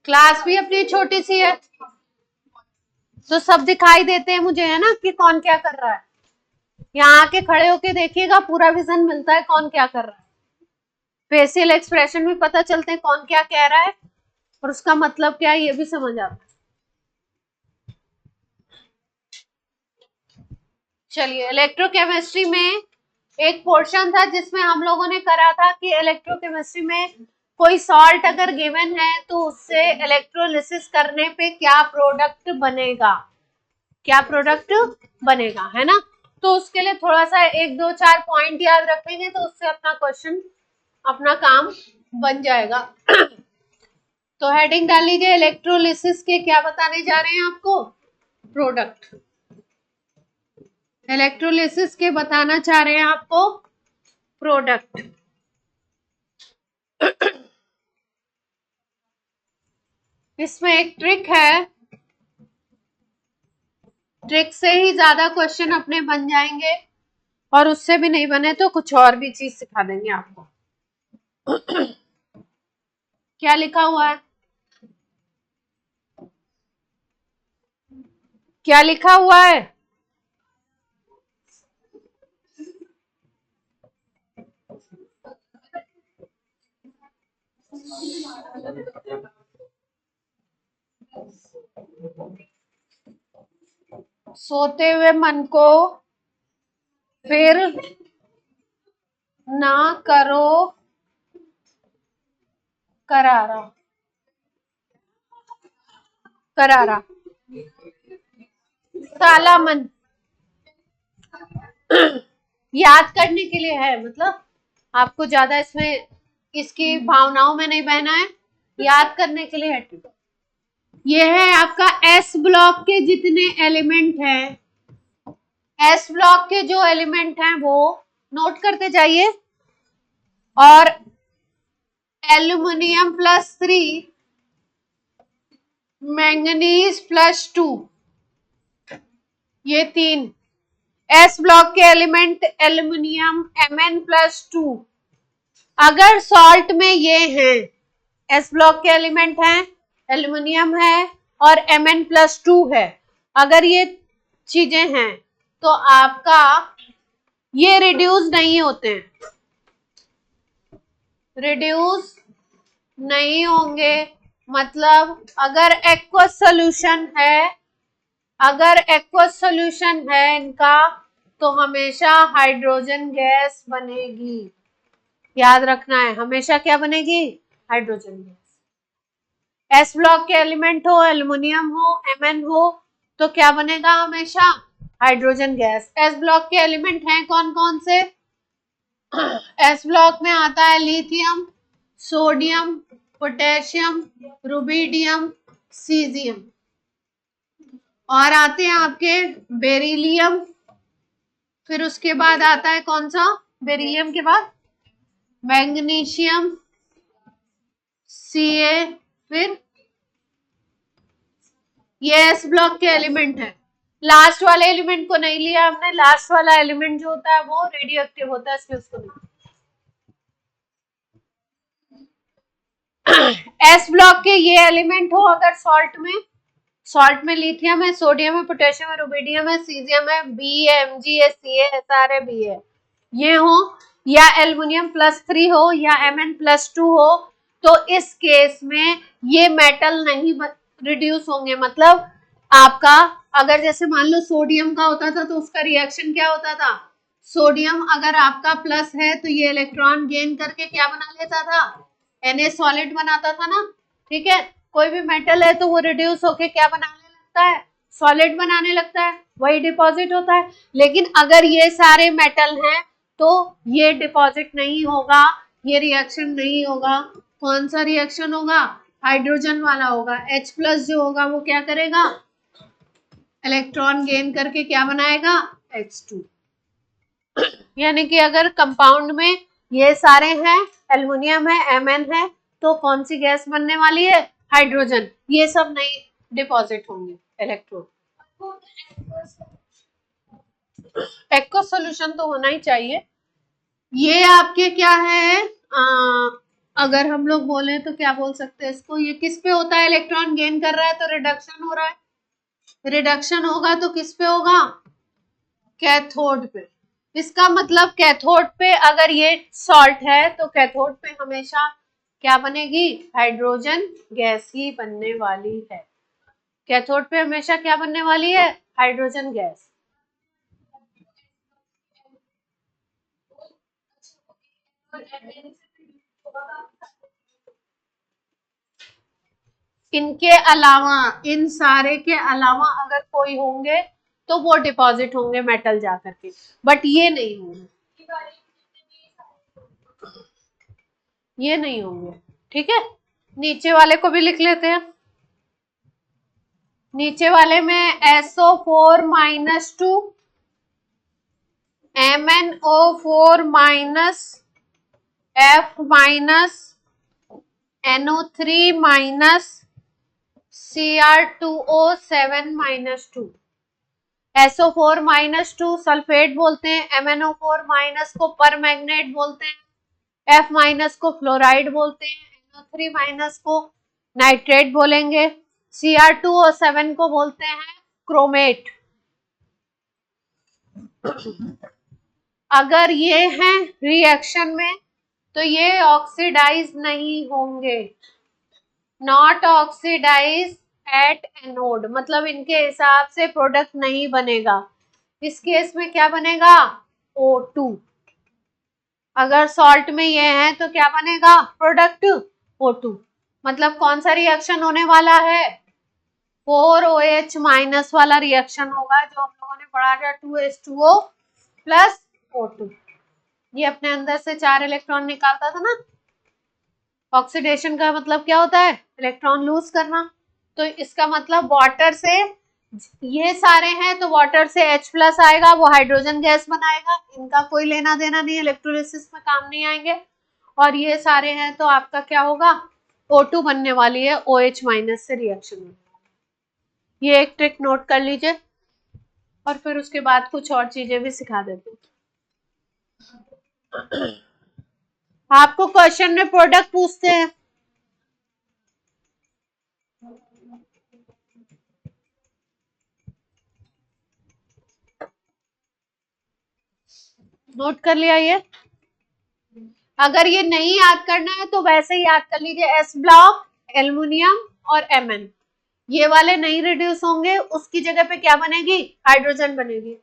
Class भी अपनी छोटी सी है तो सब दिखाई देते हैं मुझे, है ना, कि कौन क्या कर रहा है। यहाँ आके खड़े होके देखिएगा, पूरा विजन मिलता है कौन क्या कर रहा है। फेशियल एक्सप्रेशन भी पता चलते हैं कौन क्या कह रहा है और उसका मतलब क्या है ये भी समझ आता है। चलिए, इलेक्ट्रोकेमिस्ट्री में एक पोर्शन था जिसमें हम लोगों ने करा था कि इलेक्ट्रोकेमिस्ट्री में कोई सॉल्ट अगर गिवन है तो उससे इलेक्ट्रोलिसिस करने पे क्या प्रोडक्ट बनेगा, क्या प्रोडक्ट बनेगा, है ना। तो उसके लिए थोड़ा सा 1 2 4 पॉइंट याद रखेंगे तो उससे अपना क्वेश्चन, अपना काम बन जाएगा। तो हेडिंग डाल लीजिए, इलेक्ट्रोलिसिस के क्या बताने जा रहे हैं आपको, प्रोडक्ट। इलेक्ट्रोलिसिस के बताना चाह रहे हैं आपको प्रोडक्ट। इसमें एक ट्रिक है, ट्रिक से ही ज्यादा क्वेश्चन अपने बन जाएंगे और उससे भी नहीं बने तो कुछ और भी चीज सिखा देंगे आपको। क्या लिखा हुआ है, क्या लिखा हुआ है, सोते हुए मन को फिर ना करो करारा, करारा, साला मन। याद करने के लिए है, मतलब आपको ज्यादा इसमें इसकी भावनाओं में नहीं बहना है, याद करने के लिए है। ये है आपका एस ब्लॉक के जितने एलिमेंट हैं, एस ब्लॉक के जो एलिमेंट हैं वो नोट करते जाइए। और एल्यूमिनियम +3, मैंगनीज +2, ये 3 एस ब्लॉक के एलिमेंट, एल्यूमिनियम Mn+2। अगर सॉल्ट में ये हैं, एस ब्लॉक के एलिमेंट हैं, एल्यूमिनियम है और Mn+2 है, अगर ये चीजें हैं तो आपका ये रिड्यूस नहीं होते हैं, रिड्यूस नहीं होंगे। मतलब अगर एक्वस सोल्यूशन है, अगर एक्वस सोल्यूशन है इनका तो हमेशा हाइड्रोजन गैस बनेगी। याद रखना है, हमेशा क्या बनेगी, हाइड्रोजन गैस। एस ब्लॉक के एलिमेंट हो, एल्युमिनियम हो, Mn हो, तो क्या बनेगा हमेशा, हाइड्रोजन गैस। एस ब्लॉक के एलिमेंट हैं कौन कौन से, एस ब्लॉक में आता है lithium, sodium, potassium, rubidium, caesium. और आते हैं आपके बेरिलियम, फिर उसके बाद आता है कौन सा, बेरिलियम के बाद मैग्नीशियम, Ca, फिर ये एस ब्लॉक के एलिमेंट है। लास्ट वाले एलिमेंट को नहीं लिया हमने, लास्ट वाला एलिमेंट जो होता है वो रेडियो एक्टिव होता है, इसलिए उसको नहीं। एस ब्लॉक के ये एलिमेंट हो अगर सॉल्ट में, सॉल्ट में लिथियम है, सोडियम है, पोटेशियम है, रुबिडियम है, सीजियम है, बी है, Mg है, Ca है, SR है, बी है, ये हो, या एल्युमिनियम +3 हो या Mn+2 हो, तो इस केस में ये मेटल नहीं रिड्यूस होंगे। मतलब आपका अगर जैसे मान लो सोडियम का होता था तो उसका रिएक्शन क्या होता था, सोडियम अगर आपका प्लस है तो ये इलेक्ट्रॉन गेन करके क्या बना लेता था, Na सॉलिड बनाता था ना, ठीक है। कोई भी मेटल है तो वो रिड्यूस होके क्या बनाने लगता है, सॉलिड बनाने लगता है, वही डिपॉजिट होता है। लेकिन अगर ये सारे मेटल हैं तो ये डिपॉजिट नहीं होगा, ये रिएक्शन नहीं होगा। कौन सा रिएक्शन होगा, हाइड्रोजन वाला होगा। H+ जो होगा वो क्या करेगा, इलेक्ट्रॉन गेन करके क्या बनाएगा, H2। यानी कि अगर कंपाउंड में ये सारे हैं, एल्युमिनियम है, Mn है, तो कौन सी गैस बनने वाली है, हाइड्रोजन। ये सब नहीं डिपॉजिट होंगे इलेक्ट्रॉन। एक्वस सॉल्यूशन तो होना ही चाहिए। ये आपके क्या है, अगर हम लोग बोले तो क्या बोल सकते हैं इसको, ये किस पे होता है, इलेक्ट्रॉन गेन कर रहा है तो रिडक्शन हो रहा है, रिडक्शन होगा तो किस पे होगा, कैथोड पे। इसका मतलब कैथोड पे अगर ये सॉल्ट है तो कैथोड पे हमेशा क्या बनेगी, हाइड्रोजन गैस ही बनने वाली है। कैथोड पे हमेशा क्या बनने वाली है, हाइड्रोजन गैस। इनके अलावा, इन सारे के अलावा अगर कोई होंगे तो वो डिपॉजिट होंगे मेटल जा करके, बट ये नहीं होंगे, ये नहीं होंगे। ठीक है, नीचे वाले को भी लिख लेते हैं। नीचे वाले में SO4 minus 2, MnO4 minus, F minus, NO3 minus, Cr2O7 minus 2। SO4 minus 2 sulphate बोलते हैं, MnO4 माइनस को परमैंगनेट बोलते हैं, F माइनस को फ्लोराइड बोलते हैं, NO3 माइनस को नाइट्रेट बोलेंगे, Cr2O7 को बोलते हैं क्रोमेट। अगर ये हैं रिएक्शन में तो ये ऑक्सीडाइज नहीं होंगे, नॉट ऑक्सीडाइज एट एनोड, मतलब इनके हिसाब से प्रोडक्ट नहीं बनेगा। इस केस में क्या बनेगा, O2। अगर सॉल्ट में ये है तो क्या बनेगा, प्रोडक्ट O2। मतलब कौन सा रिएक्शन होने वाला है, 4OH माइनस वाला रिएक्शन होगा जो हम लोगों ने पढ़ा था, 2H2O प्लस O2। ये अपने अंदर से 4 इलेक्ट्रॉन निकालता था ना। ऑक्सीडेशन का मतलब क्या होता है, इलेक्ट्रॉन लूज करना। तो इसका मतलब वाटर से, ये सारे हैं तो वाटर से H प्लस आएगा, वो हाइड्रोजन गैस बनाएगा, इनका कोई लेना देना नहीं, इलेक्ट्रोलिसिस में काम नहीं आएंगे। और ये सारे हैं तो आपका क्या होगा, O2 बनने वाली है, OH माइनस से रिएक्शन में। ये एक ट्रिक नोट कर लीजिए और फिर उसके बाद कुछ और चीजें भी सिखा देते हैं। आपको क्वेश्चन में प्रोडक्ट पूछते हैं, नोट कर लिया ये। अगर ये नहीं याद करना है तो वैसे ही याद कर लीजिए, S ब्लॉक, एल्युमिनियम और Mn, ये वाले नहीं रिड्यूस होंगे, उसकी जगह पे क्या बनेगी, हाइड्रोजन बनेगी।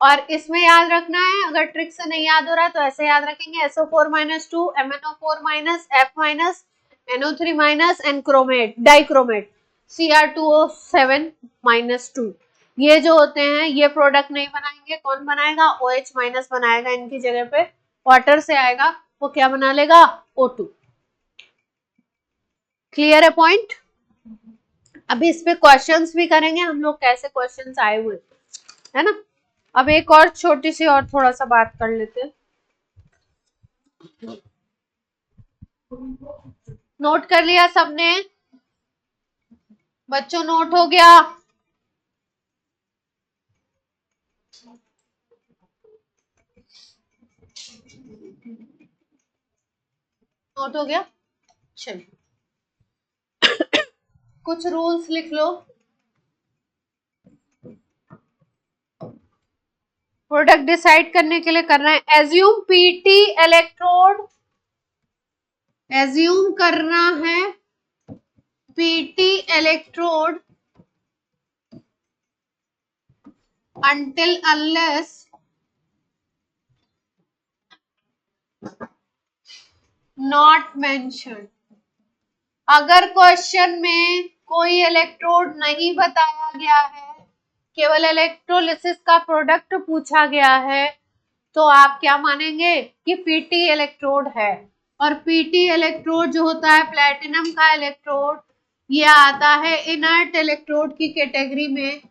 और इसमें याद रखना है, अगर ट्रिक से नहीं याद हो रहा है तो ऐसे याद रखेंगे, SO4 minus 2, MnO4 minus, F minus, NO3 minus and chromate, dichromate, Cr2O7 minus 2। ये जो होते हैं ये प्रोडक्ट नहीं बनाएंगे, कौन बनाएगा, OH माइनस बनाएगा, इनकी जगह पे वाटर से आएगा, वो क्या बना लेगा, O2। क्लियर है पॉइंट। अभी इस पे क्वेश्चंस भी करेंगे हम लोग, कैसे क्वेश्चंस आए हुए है ना। अब एक और छोटी सी और थोड़ा सा बात कर लेते हैं। नोट कर लिया सबने, बच्चों नोट हो गया, नोट हो गया। चलिए कुछ रूल्स लिख लो। प्रोडक्ट डिसाइड करने के लिए करना है, एज्यूम पीटी इलेक्ट्रोड, एज्यूम करना है PT electrode until unless not mentioned। अगर क्वेश्चन में कोई इलेक्ट्रोड नहीं बताया गया है, केवल इलेक्ट्रोलिसिस का प्रोडक्ट पूछा गया है, तो आप क्या मानेंगे कि पीटी इलेक्ट्रोड है। और पीटी इलेक्ट्रोड जो होता है प्लेटिनम का इलेक्ट्रोड, ये आता है इनर्ट इलेक्ट्रोड की कैटेगरी में,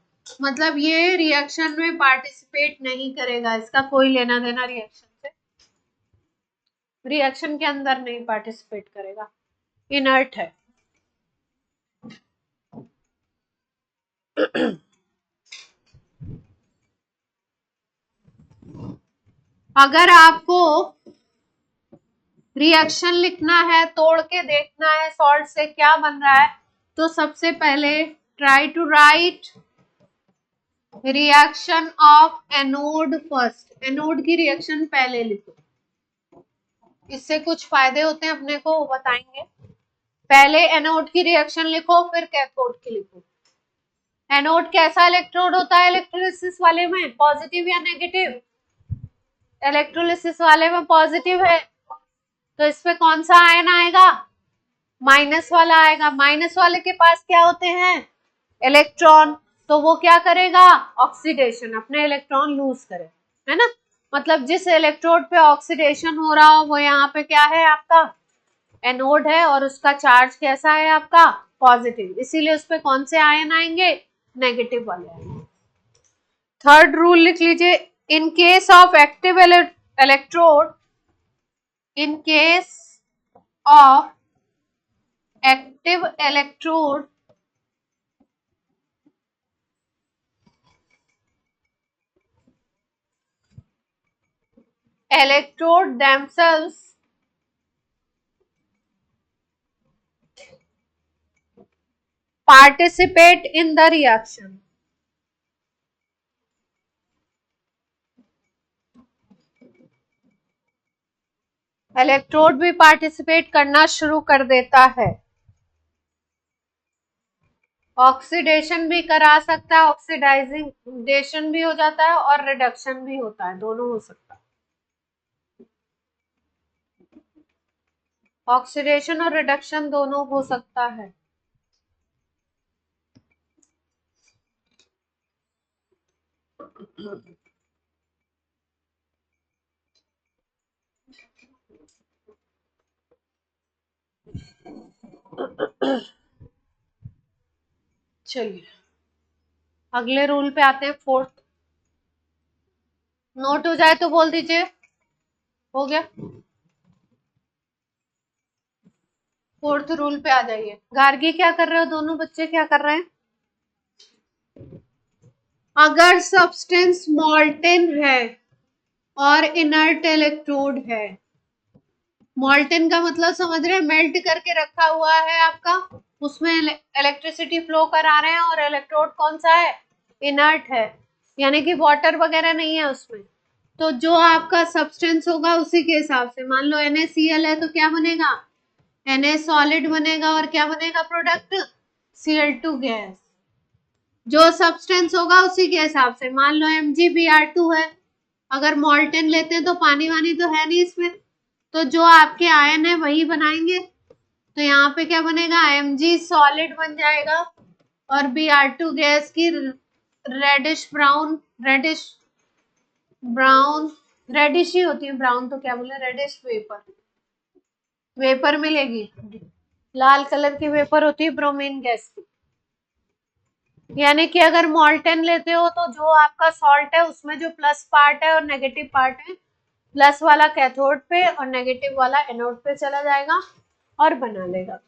मतलब ये रिएक्शन में पार्टिसिपेट नहीं करेगा, इसका कोई लेना देना रिएक्शन से, रिएक्शन के अंदर नहीं पार्टिसिपेट करेगा, इनर्ट है। अगर आपको रिएक्शन लिखना है, तोड़ के देखना है सॉल्ट से क्या बन रहा है, तो सबसे पहले try to write reaction of anode first. Anode की रिएक्शन पहले लिखो, इससे कुछ फायदे होते हैं अपने को, वो बताएंगे। पहले एनोड की रिएक्शन लिखो, फिर कैथोड की लिखो। एनोड कैसा इलेक्ट्रोड होता है इलेक्ट्रोलिसिस वाले में, पॉजिटिव या नेगेटिव? इलेक्ट्रोलिसिस वाले में पॉजिटिव है, तो इस पे कौन सा आयन आएगा? माइनस वाला आएगा। माइनस वाले के पास क्या होते हैं? इलेक्ट्रॉन। तो वो क्या करेगा? ऑक्सीडेशन, अपने इलेक्ट्रॉन लूज करे, है ना। मतलब जिस इलेक्ट्रोड पे ऑक्सीडेशन हो रहा हो वो यहाँ पे क्या है आपका? एनोड है, और उसका चार्ज कैसा है आपका? पॉजिटिव। इसीलिए उस पे कौन से आयन आएंगे? नेगेटिव वाले आयन। थर्ड रूल लिख लीजिए, in case of active electrode, in case of active electrode electrode themselves participate in the reaction. Electrode भी पार्टिसिपेट करना शुरू कर देता है, ऑक्सीडेशन भी करा सकता है, ऑक्सीडाइजेशन भी हो जाता है और रिडक्शन भी होता है, दोनों हो सकता है। ऑक्सीडेशन और रिडक्शन दोनों हो सकता है। चलिए अगले रूल पे आते हैं, फोर्थ। नोट हो जाए तो बोल दीजिए, हो गया। फोर्थ रूल पे आ जाइए। गार्गी क्या कर रहे हो? दोनों बच्चे क्या कर रहे हैं? अगर सब्सटेंस मॉल्टेन है और इनर्ट इलेक्ट्रोड है, मॉल्टेन का मतलब समझ रहे हैं, मेल्ट करके रखा हुआ है आपका, उसमें इलेक्ट्रिसिटी फ्लो करा रहे हैं, और इलेक्ट्रोड कौन सा है? इनर्ट है, यानी कि वाटर वगैरह नहीं है उसमें। तो जो आपका सब्सटेंस होगा उसी के हिसाब से, मान लो NaCl है तो क्या बनेगा? Na सॉलिड बनेगा, और क्या बनेगा प्रोडक्ट? Cl2 gas. जो सब्सटेंस होगा उसी के हिसाब से, मान लो MgBr2 है, अगर मॉल्टेन लेते हैं तो पानी वानी तो है नहीं इसमें, तो जो आपके आयन है वही बनाएंगे। तो यहाँ पे क्या बनेगा? Mg सॉलिड बन जाएगा, और Br2 गैस की रेडिश ब्राउन, रेडिश ही होती है, ब्राउन तो क्या बोले, रेडिश वेपर मिलेगी। लाल कलर की वेपर होती है ब्रोमीन गैस की। यानी कि अगर मॉल्टेन लेते हो तो जो आपका सॉल्ट है उसमें जो प्लस पार्ट है और नेगेटिव पार्ट है, प्लस वाला कैथोड पे और नेगेटिव वाला एनोड पे चला जाएगा और बना लेगा।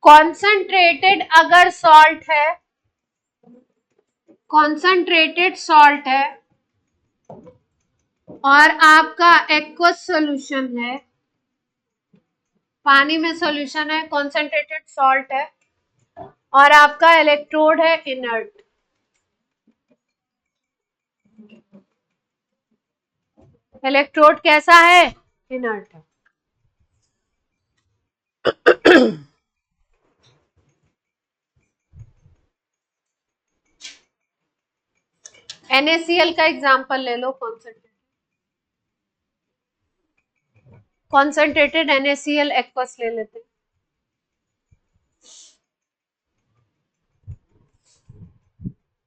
कॉन्सेंट्रेटेड अगर सॉल्ट है, कॉन्सेंट्रेटेड सॉल्ट है और आपका एक्वस सॉल्यूशन है, पानी में सॉल्यूशन है, कॉन्सेंट्रेटेड सॉल्ट है, और आपका इलेक्ट्रोड है इनर्ट। इलेक्ट्रोड कैसा है? इनर्ट है। NaCl का एग्जांपल ले लो, कॉन्सेंट्रेटेड NaCl एक्वस ले लेते हैं।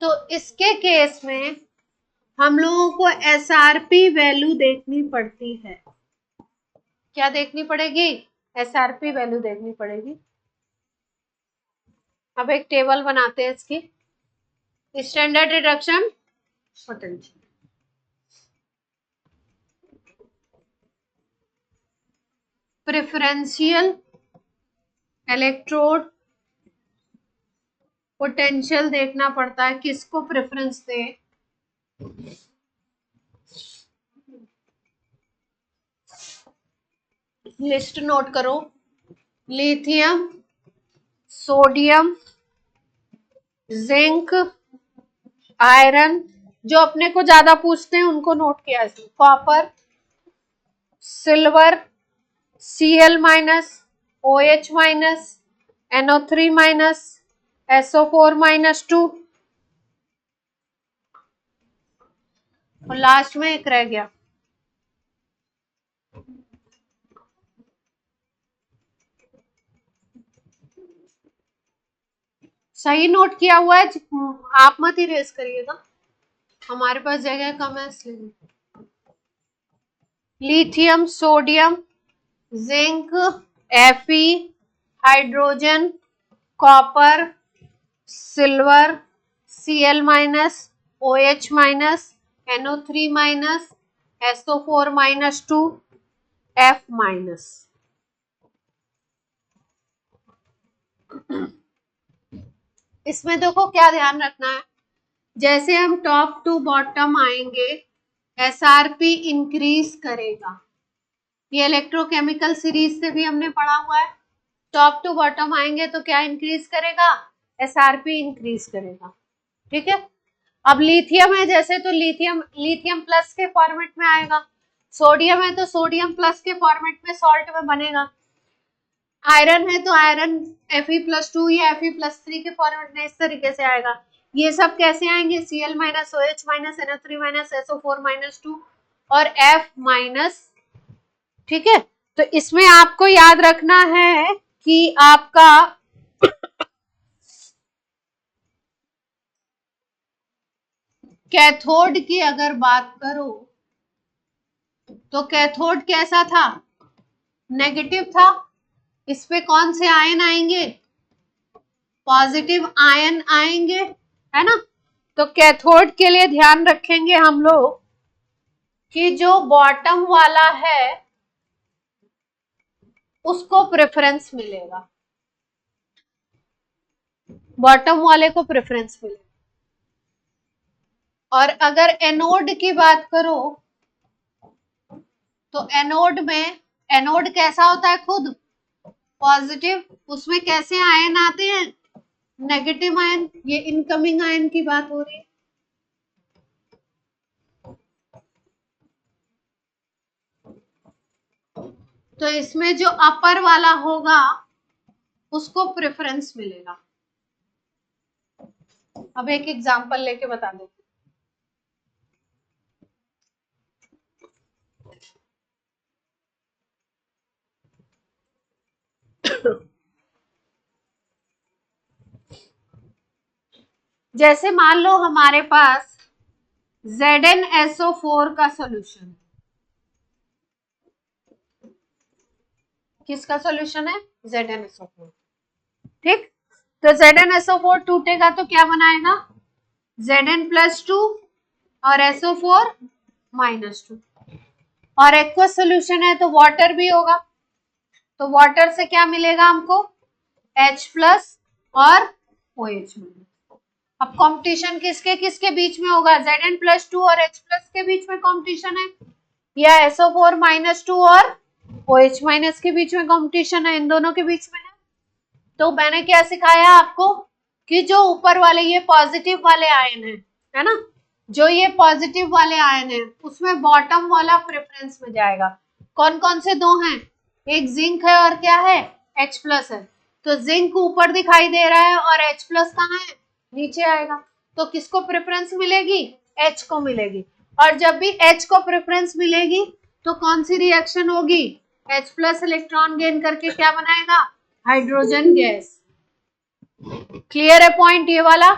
तो इसके केस में हम लोगों को SRP वैल्यू देखनी पड़ती है। क्या देखनी पड़ेगी? SRP वैल्यू देखनी पड़ेगी। अब एक टेबल बनाते हैं इसकी, standard reduction potential. Preferential electrode potential देखना पड़ता है, किसको प्रेफरेंस दे। लिस्ट नोट करो, लिथियम, सोडियम, जिंक, आयरन, जो अपने को ज्यादा पूछते हैं उनको नोट किया है, copper, silver, Cl minus, OH minus, NO3 minus, SO4 minus 2, और लास्ट में एक रह गया, सही नोट किया हुआ है, आप मत ही रेस करिएगा, हमारे पास जगह कम है इसलिए। Lithium, sodium, zinc, Fe, hydrogen, copper, silver, Cl minus, OH minus, NO3 minus, SO4 minus 2, F minus. इसमें देखो क्या ध्यान रखना है, जैसे हम टॉप टू बॉटम आएंगे SRP इंक्रीज करेगा, ये इलेक्ट्रोकेमिकल सीरीज से भी हमने पढ़ा हुआ है, टॉप टू बॉटम आएंगे तो क्या इंक्रीज करेगा, SRP इंक्रीज करेगा, ठीक है। अब लिथियम है जैसे, तो लिथियम प्लस के फॉर्मेट में आएगा, सोडियम है तो सोडियम प्लस के फॉर्मेट में सॉल्ट में बनेगा, आयरन है तो आयरन Fe+2 या Fe+3 के फॉर्मेट में इस तरीके से आएगा। ये सब कैसे आएंगे, Cl minus, OH minus, NO3 minus, SO4 minus 2 और F माइनस, ठीक है। तो इसमें आपको याद रखना है कि आपका कैथोड की अगर बात करो तो कैथोड कैसा था, नेगेटिव था, इस पे कौन से आयन आएंगे, पॉजिटिव आयन आएंगे, है ना। तो कैथोड के लिए ध्यान रखेंगे हम लोग कि जो बॉटम वाला है उसको प्रेफरेंस मिलेगा, बॉटम वाले को प्रेफरेंस मिलेगा। और अगर एनोड की बात करो तो एनोड में, एनोड कैसा होता है, खुद पॉजिटिव, उसमें कैसे आयन आते हैं, नेगेटिव आयन, ये इनकमिंग आयन की बात हो रही है। तो इसमें जो अपर वाला होगा उसको प्रेफरेंस मिलेगा। अब एक एग्जांपल लेके बता देते, जैसे मान लो हमारे पास ZnSO4 का सॉल्यूशन है, किसका सॉल्यूशन है, ZnSO4, ठीक। तो ZnSO4 टूटेगा तो क्या बनाएगा, Zn+2 और SO4 -2, और एक्वस सॉल्यूशन है तो वाटर भी होगा, तो वाटर से क्या मिलेगा हमको, H+ और OH मिलेगा। अब कंपटीशन किसके किसके बीच में होगा, Zn+2 और H+ के बीच में कंपटीशन है, या SO4 -2 और OH- के बीच में कंपटीशन है, इन दोनों के बीच में है। तो मैंने क्या सिखाया आपको कि जो ऊपर वाले ये पॉजिटिव वाले आयन है ना, जो ये पॉजिटिव वाले आयन है उसमें बॉटम वाला प्रेफरेंस में जाएगा। कौन कौन से दो हैं, एक जिंक है और क्या है, H+ है, तो जिंक ऊपर दिखाई दे रहा है और H+ कहाँ है, नीचे आएगा, तो किसको प्रेफरेंस मिलेगी, H को मिलेगी। और जब भी H को प्रेफरेंस मिलेगी तो कौन सी रिएक्शन होगी, H+ इलेक्ट्रॉन गेन करके क्या बनाएगा, हाइड्रोजन गैस। क्लियर है पॉइंट ये वाला।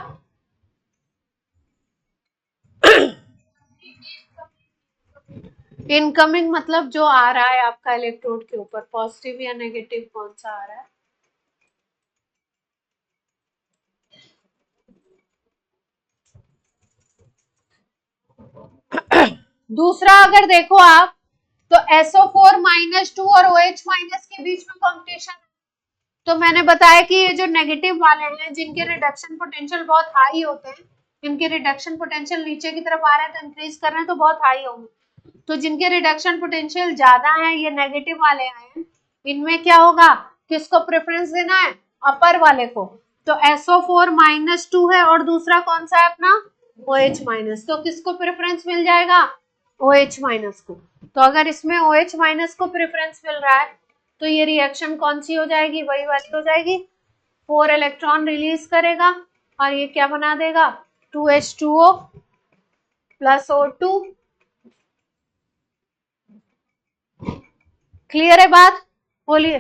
इनकमिंग मतलब जो आ रहा है आपका इलेक्ट्रोड के ऊपर, पॉजिटिव या नेगेटिव कौन सा आ रहा है। दूसरा अगर देखो आप तो SO4 -2 और OH- के बीच में कॉम्पिटिशन है। तो मैंने बताया कि ये जो नेगेटिव वाले हैं जिनके रिडक्शन पोटेंशियल बहुत हाई होते हैं, इनके रिडक्शन पोटेंशियल नीचे की तरफ आ रहे हैं तो इंक्रीज कर रहे हैं तो बहुत हाई होंगे। तो जिनके रिडक्शन पोटेंशियल ज्यादा है, ये नेगेटिव वाले आयन, इनमें क्या होगा, किसको प्रेफरेंस देना है, अपर वाले को। तो SO4 -2 है और दूसरा कौन सा है अपना OH-, तो किसको प्रेफरेंस मिल जाएगा, OH- को। तो अगर इसमें OH- को प्रेफरेंस मिल रहा है तो ये रिएक्शन कौन सी हो जाएगी, वही वाली हो जाएगी, 4 इलेक्ट्रॉन रिलीज करेगा और ये क्या बना देगा, 2H2O प्लस O2। क्लियर है बात, बोलिए।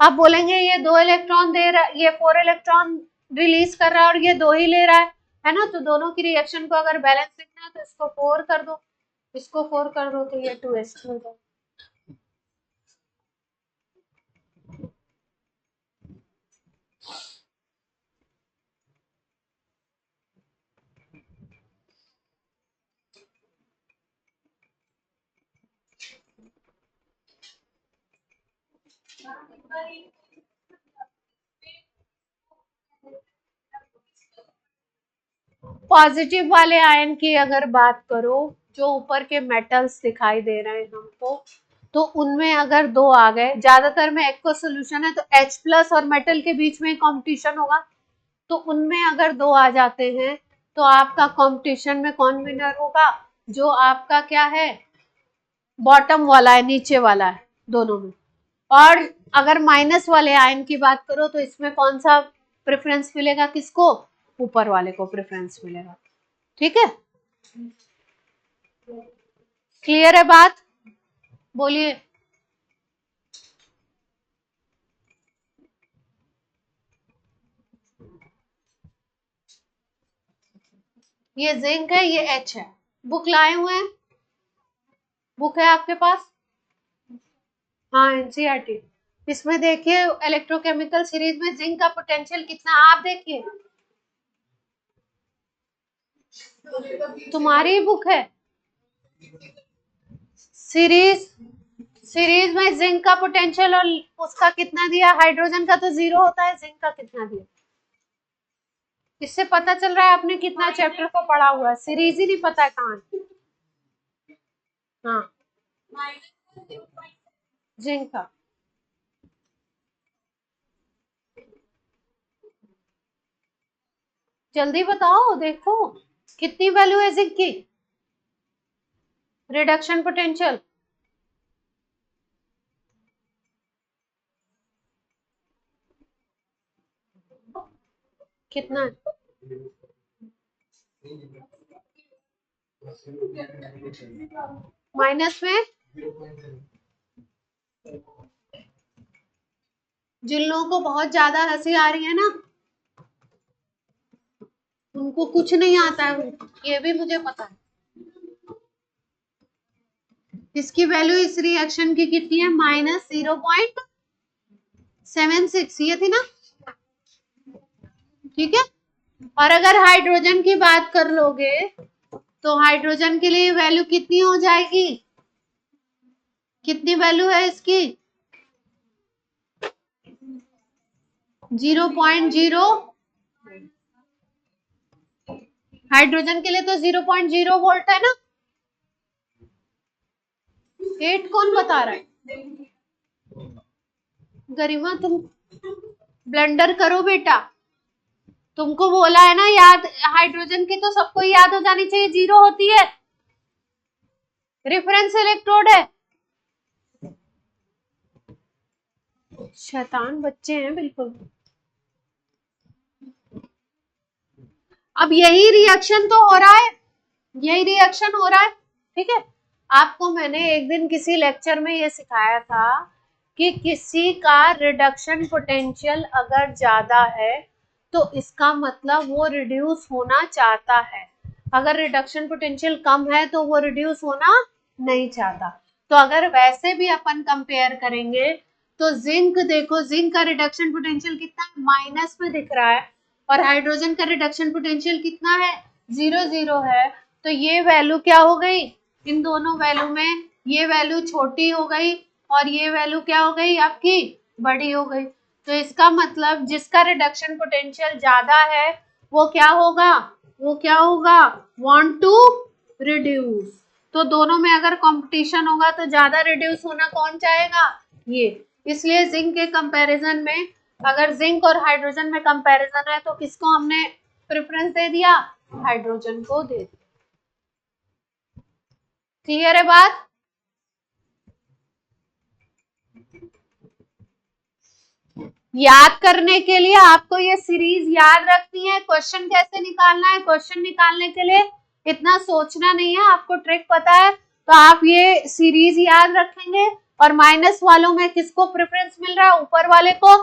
आप बोलेंगे ये 2 इलेक्ट्रॉन दे रहा, ये 4 इलेक्ट्रॉन रिलीज कर रहा है और ये 2 ही ले रहा है ना, तो दोनों की रिएक्शन को अगर बैलेंस देखना है तो इसको 4 कर दो, इसको 4 कर दो, तो ये 2H2 हो जाएगा। पॉजिटिव वाले आयन की अगर बात करो, जो ऊपर के मेटल्स दिखाई दे रहे हैं हमको, तो उनमें अगर 2 आ गए, ज्यादातर में एक्व सोल्यूशन है तो H+ और मेटल के बीच में कंपटीशन होगा, तो उनमें अगर 2 आ जाते हैं तो आपका कंपटीशन में कौन विनर होगा, जो आपका क्या है, बॉटम वाला है, नीचे वाला है, दोनों में। और अगर माइनस वाले आयन की बात करो तो इसमें कौन सा प्रेफरेंस मिलेगा, किसको, ऊपर वाले को प्रेफरेंस मिलेगा। ठीक है, क्लियर है बात, बोलिए। ये जिंक है, ये H है। बुक लाए हुए हैं, बुक है आपके पास, हाँ NCERT। इसमें देखिए इलेक्ट्रोकेमिकल सीरीज में जिंक का पोटेंशियल कितना, आप देखिए, तुम्हारी बुक है सीरीज, सीरीज में जिंक का पोटेंशियल और उसका कितना दिया, हाइड्रोजन का तो 0 होता है, जिंक का कितना दिया। इससे पता चल रहा है आपने कितना चैप्टर को पढ़ा हुआ है, सीरीज ही नहीं पता है कहाँ। हाँ, जिंक का जल्दी बताओ, देखो कितनी वैल्यू है जिंक की, रिडक्शन पोटेंशियल कितना है, माइनस में। जिन लोगों को बहुत ज्यादा हंसी आ रही है ना, उनको कुछ नहीं आता है, ये भी मुझे पता है। इसकी वैल्यू इस रिएक्शन की कितनी है, -0.76, ये थी ना, ठीक है। और अगर हाइड्रोजन की बात कर लोगे तो हाइड्रोजन के लिए वैल्यू कितनी हो जाएगी, कितनी वैल्यू है इसकी, 0.0, हाइड्रोजन के लिए तो 0.0 वोल्ट है ना, 8 कौन बता रहा है, गरिमा तुम ब्लेंडर करो बेटा, तुमको बोला है ना याद, हाइड्रोजन की तो सबको याद हो जानी चाहिए, 0 होती है, रेफरेंस इलेक्ट्रोड है। शैतान बच्चे हैं बिल्कुल। अब यही रिएक्शन तो हो रहा है, यही रिएक्शन हो रहा है, ठीक है। आपको मैंने एक दिन किसी लेक्चर में ये सिखाया था कि किसी का रिडक्शन पोटेंशियल अगर ज्यादा है तो इसका मतलब वो रिड्यूस होना चाहता है, अगर रिडक्शन पोटेंशियल कम है तो वो रिड्यूस होना नहीं चाहता। तो अगर वैसे भी अपन कंपेयर करेंगे तो जिंक देखो, जिंक का रिडक्शन पोटेंशियल कितना है, माइनस में दिख रहा है, और हाइड्रोजन का रिडक्शन पोटेंशियल कितना है, 0 0 है। तो ये वैल्यू क्या हो गई, इन दोनों वैल्यू में ये वैल्यू छोटी हो गई और ये वैल्यू क्या हो गई आपकी बड़ी हो गई। तो इसका मतलब जिसका रिडक्शन पोटेंशियल ज्यादा है वो क्या होगा, वो क्या होगा, वांट टू रिड्यूस। तो दोनों में अगर कंपटीशन होगा तो ज्यादा रिड्यूस होना कौन चाहेगा, ये। इसलिए जिंक के कंपैरिजन में, अगर जिंक और हाइड्रोजन में कंपैरिजन है तो किसको हमने प्रेफरेंस दे दिया, हाइड्रोजन को दे दिया। क्लियर है बात। याद करने के लिए आपको ये सीरीज याद रखनी है। क्वेश्चन कैसे निकालना है, क्वेश्चन निकालने के लिए इतना सोचना नहीं है, आपको ट्रिक पता है तो आप ये सीरीज याद रखेंगे। और माइनस वालों में किसको प्रेफरेंस मिल रहा है, ऊपर वाले को,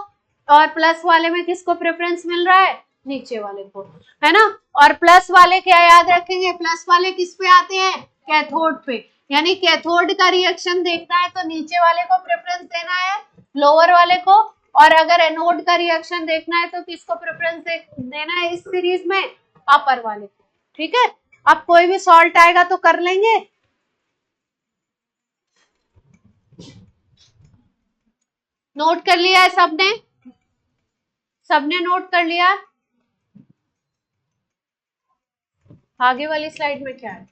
और प्लस वाले में किसको प्रेफरेंस मिल रहा है, नीचे वाले को, है ना। और प्लस वाले क्या याद रखेंगे, प्लस वाले किस पे आते हैं, कैथोड पे। यानी कैथोड का रिएक्शन देखना है तो नीचे वाले को प्रेफरेंस देना है, लोअर वाले को। और अगर एनोड का रिएक्शन देखना है तो किसको प्रेफरेंस देना है इस सीरीज में, अपर वाले को। ठीक है, अब कोई भी सॉल्ट आएगा तो कर लेंगे। नोट कर लिया है सबने, सबने नोट कर लिया। आगे वाली स्लाइड में क्या है,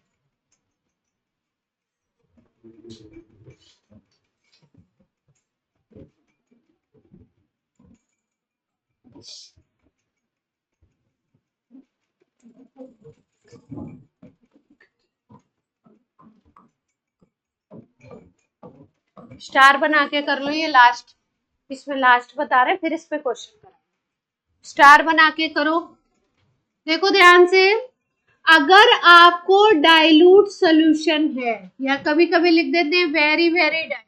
स्टार बना के कर लो, ये लास्ट, इसमें लास्ट बता रहे फिर इस पे क्वेश्चन करा, स्टार बना के करो। देखो ध्यान से, अगर आपको डाइल्यूट सॉल्यूशन है, या कभी कभी लिख देते हैं वेरी वेरी डाइल्यूट,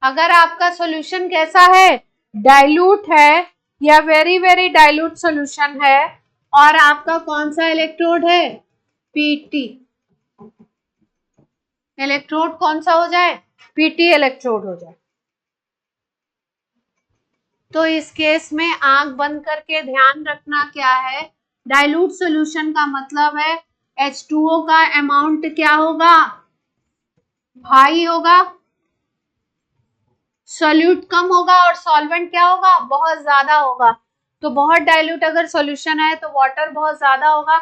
अगर आपका सॉल्यूशन कैसा है, डाइल्यूट है या वेरी वेरी डाइल्यूट सॉल्यूशन है, और आपका कौन सा इलेक्ट्रोड है, पीटी, इलेक्ट्रोड कौन सा हो जाए, पीटी इलेक्ट्रोड हो जाए, तो इस केस में आंख बंद करके ध्यान रखना क्या है, डाइल्यूट सॉल्यूशन का मतलब है H2O का अमाउंट क्या होगा, हाई होगा, सॉल्यूट कम होगा, और सॉल्वेंट क्या होगा, बहुत ज्यादा होगा। तो बहुत डाइल्यूट अगर सॉल्यूशन है तो वाटर बहुत ज्यादा होगा।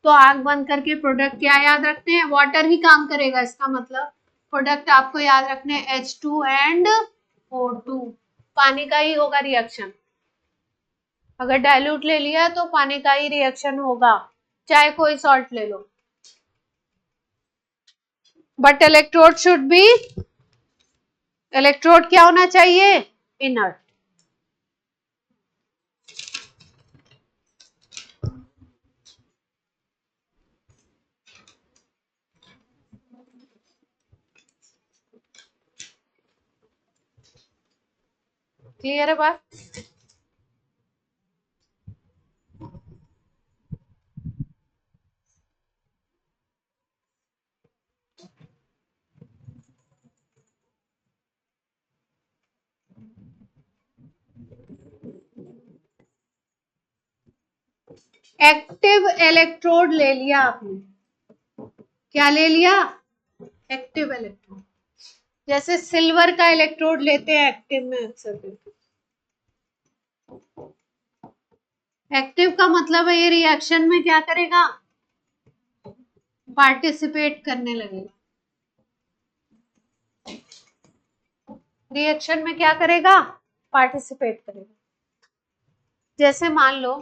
तो आंख बंद करके प्रोडक्ट क्या याद रखते हैं, वाटर ही काम करेगा, इसका मतलब प्रोडक्ट आपको याद रखने H2 एंड O2, पानी का ही होगा रिएक्शन। अगर डाइल्यूट ले लिया तो पानी का ही रिएक्शन होगा, चाहे कोई सॉल्ट ले लो, but electrode should be, electrode क्या होना चाहिए, इनर्ट। क्लियर है बात। एक्टिव इलेक्ट्रोड ले लिया आपने, क्या ले लिया, एक्टिव इलेक्ट्रोड। जैसे सिल्वर का इलेक्ट्रोड लेते हैं एक्टिव में अक्सर, एक्टिव का मतलब है ये रिएक्शन में क्या करेगा, पार्टिसिपेट करने लगेगा, रिएक्शन में क्या करेगा, पार्टिसिपेट करेगा। जैसे मान लो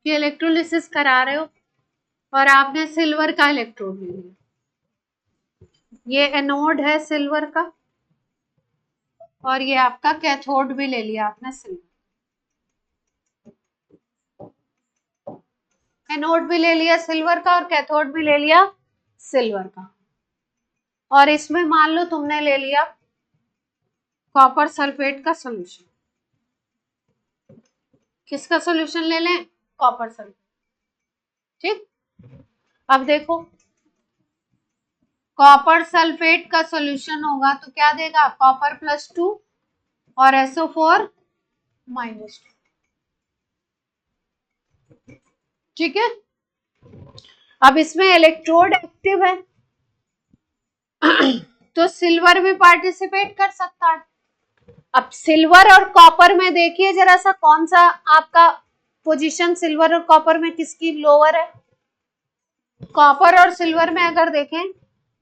कि इलेक्ट्रोलिसिस करा रहे हो और आपने सिल्वर का इलेक्ट्रोड ले लिया, ये एनोड है सिल्वर का, और ये आपका कैथोड भी ले लिया आपने सिल्वर, एनोड भी ले लिया सिल्वर का और कैथोड भी ले लिया सिल्वर का। और इसमें मान लो तुमने ले लिया कॉपर सल्फेट का सॉल्यूशन, किसका सॉल्यूशन ले लें, कॉपर सल्फेट। ठीक, अब देखो कॉपर सल्फेट का सॉल्यूशन होगा तो क्या देगा, कॉपर +2 और SO4 -2, ठीक है। अब इसमें इलेक्ट्रोड एक्टिव है तो सिल्वर भी पार्टिसिपेट कर सकता है। अब सिल्वर और कॉपर में देखिए जरा सा, कौन सा आपका पोजीशन सिल्वर और कॉपर में किसकी लोअर है? कॉपर और सिल्वर में अगर देखें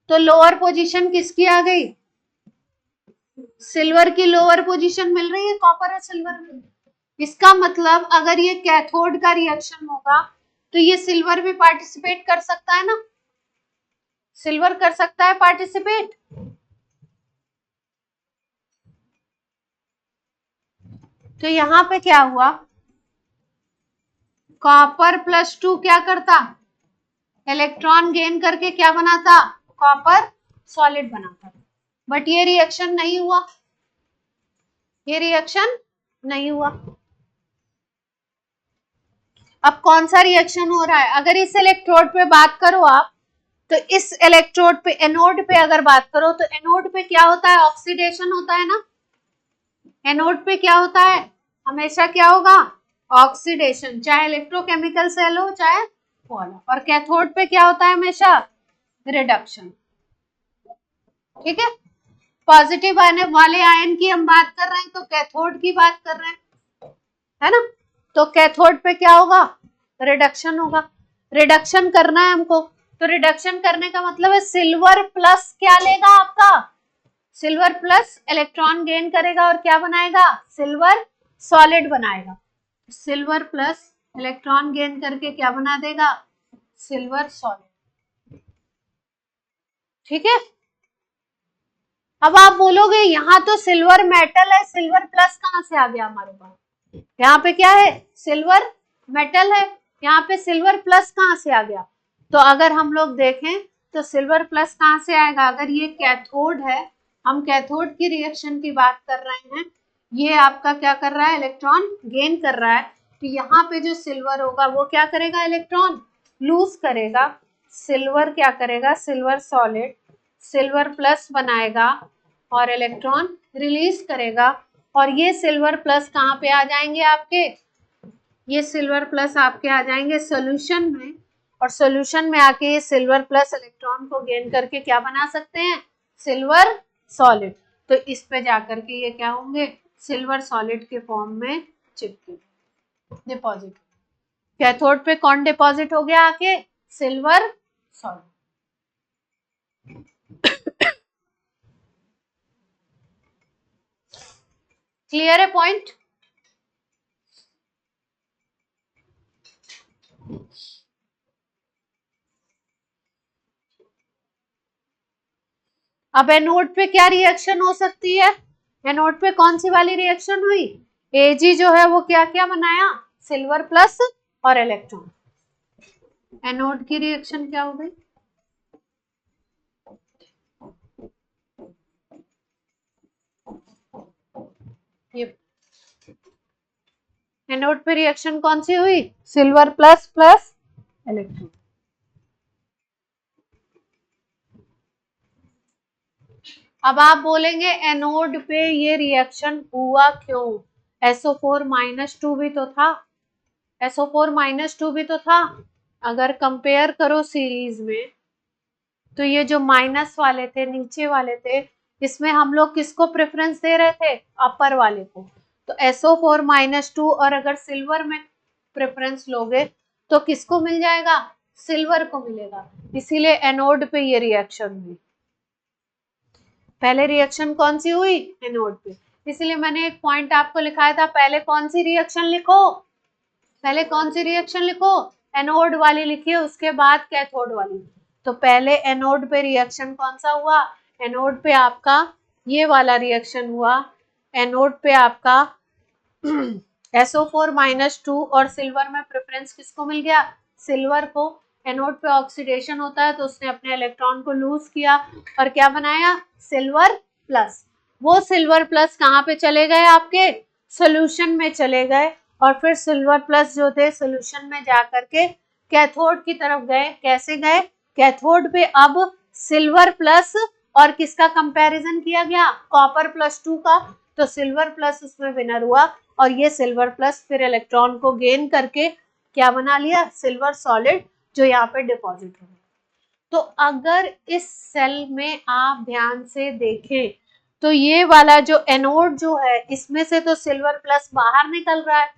तो लोअर पोजीशन किसकी आ गई? सिल्वर की लोअर पोजीशन मिल रही है कॉपर और सिल्वर में। इसका मतलब अगर ये कैथोड का रिएक्शन होगा तो ये सिल्वर भी पार्टिसिपेट कर सकता है ना, सिल्वर कर सकता है पार्टिसिपेट। तो यहां पे क्या हुआ, कॉपर +2 क्या करता, इलेक्ट्रॉन गेन करके क्या बनाता, कॉपर सॉलिड बनाता। बट ये रिएक्शन नहीं हुआ, ये रिएक्शन नहीं हुआ। अब कौन सा रिएक्शन हो रहा है? अगर इस इलेक्ट्रोड पे बात करो आप, तो इस इलेक्ट्रोड पे, एनोड पे अगर बात करो तो एनोड पे क्या होता है, ऑक्सीडेशन होता है ना। एनोड पे क्या होता है, हमेशा क्या होगा, ऑक्सीडेशन, चाहे इलेक्ट्रोकेमिकल सेल हो चाहे वाला। और कैथोड पे क्या होता है हमेशा, रिडक्शन। ठीक है, पॉजिटिव आयन वाले आयन की हम बात कर रहे हैं तो कैथोड की बात कर रहे हैं, है ना। तो कैथोड पे क्या होगा, रिडक्शन होगा। रिडक्शन करना है हमको, तो रिडक्शन करने का मतलब है सिल्वर प्लस क्या लेगा आपका, सिल्वर प्लस इलेक्ट्रॉन गेन करेगा और क्या बनाएगा, सिल्वर सॉलिड बनाएगा। सिल्वर प्लस इलेक्ट्रॉन गेन करके क्या बना देगा, सिल्वर सॉलिड। ठीक है। अब आप बोलोगे यहाँ तो सिल्वर मेटल है, सिल्वर प्लस कहां से आ गया हमारे पास? यहाँ पे क्या है, सिल्वर मेटल है, यहाँ पे सिल्वर प्लस कहां से आ गया? तो अगर हम लोग देखें तो सिल्वर प्लस कहां से आएगा, अगर ये कैथोड है, हम कैथोड की रिएक्शन की बात कर रहे हैं, ये आपका क्या कर रहा है, इलेक्ट्रॉन गेन कर रहा है, तो यहाँ पे जो सिल्वर होगा वो क्या करेगा, इलेक्ट्रॉन लूज करेगा। सिल्वर क्या करेगा, सिल्वर सॉलिड सिल्वर प्लस बनाएगा और इलेक्ट्रॉन रिलीज करेगा। और ये सिल्वर प्लस कहाँ पे आ जाएंगे आपके, ये सिल्वर प्लस आपके आ जाएंगे सॉल्यूशन में, और सॉल्यूशन में आके ये सिल्वर प्लस इलेक्ट्रॉन को गेन करके क्या बना सकते हैं, सिल्वर सॉलिड। तो इस पे जाकर के ये क्या होंगे, सिल्वर सॉलिड के फॉर्म में चिपके, डिपॉजिट। कैथोड पे कौन डिपॉजिट हो गया आके, सिल्वर सॉलिड। क्लियर है पॉइंट? अब एनोड पे क्या रिएक्शन हो सकती है, एनोड पे कौन सी वाली रिएक्शन हुई, एजी जो है वो क्या क्या बनाया, सिल्वर प्लस और इलेक्ट्रॉन। एनोड की रिएक्शन क्या हो गई, ये एनोड पे रिएक्शन कौन सी हुई, सिल्वर प्लस प्लस इलेक्ट्रॉन। अब आप बोलेंगे एनोड पे ये रिएक्शन हुआ क्यों, SO4-2 भी तो था, SO4-2 भी तो था। अगर कंपेयर करो सीरीज में तो ये जो माइनस वाले थे, नीचे वाले थे, इसमें हम लोग किसको प्रेफरेंस दे रहे थे, अपर वाले को। तो SO4-2 और अगर सिल्वर में प्रेफरेंस लोगे तो किसको मिल जाएगा, सिल्वर को मिलेगा। इसीलिए एनोड पे ये रिएक्शन हुई। पहले रिएक्शन कौन सी हुई, एनोड पे। इसलिए मैंने एक पॉइंट आपको लिखाया था, पहले कौन सी रिएक्शन लिखो, पहले कौन सी रिएक्शन लिखो, एनोड वाली लिखिए, उसके बाद कैथोड वाली। तो पहले एनोड पे रिएक्शन कौन सा हुआ, एनोड पे आपका ये वाला रिएक्शन हुआ। एनोड पे आपका SO4-2 और सिल्वर में प्रेफरेंस किसको मिल गया, सिल्वर को। एनोड पे ऑक्सीडेशन होता है तो उसने अपने इलेक्ट्रॉन को लूज किया और क्या बनाया, सिल्वर प्लस। वो सिल्वर प्लस कहाँ पे चले गए, आपके सोल्यूशन में चले गए, और फिर सिल्वर प्लस जो थे सोल्यूशन में जा करके कैथोड की तरफ गए। कैसे गए, कैथोड पे अब सिल्वर प्लस और किसका कंपैरिजन किया गया, कॉपर +2 का, तो सिल्वर प्लस उसमें विनर हुआ और ये सिल्वर प्लस फिर इलेक्ट्रॉन को गेन करके क्या बना लिया, सिल्वर सॉलिड जो यहाँ पे डिपॉजिट हो। तो अगर इस सेल में आप ध्यान से देखें तो ये वाला जो एनोड जो है इसमें से तो सिल्वर प्लस बाहर निकल रहा है,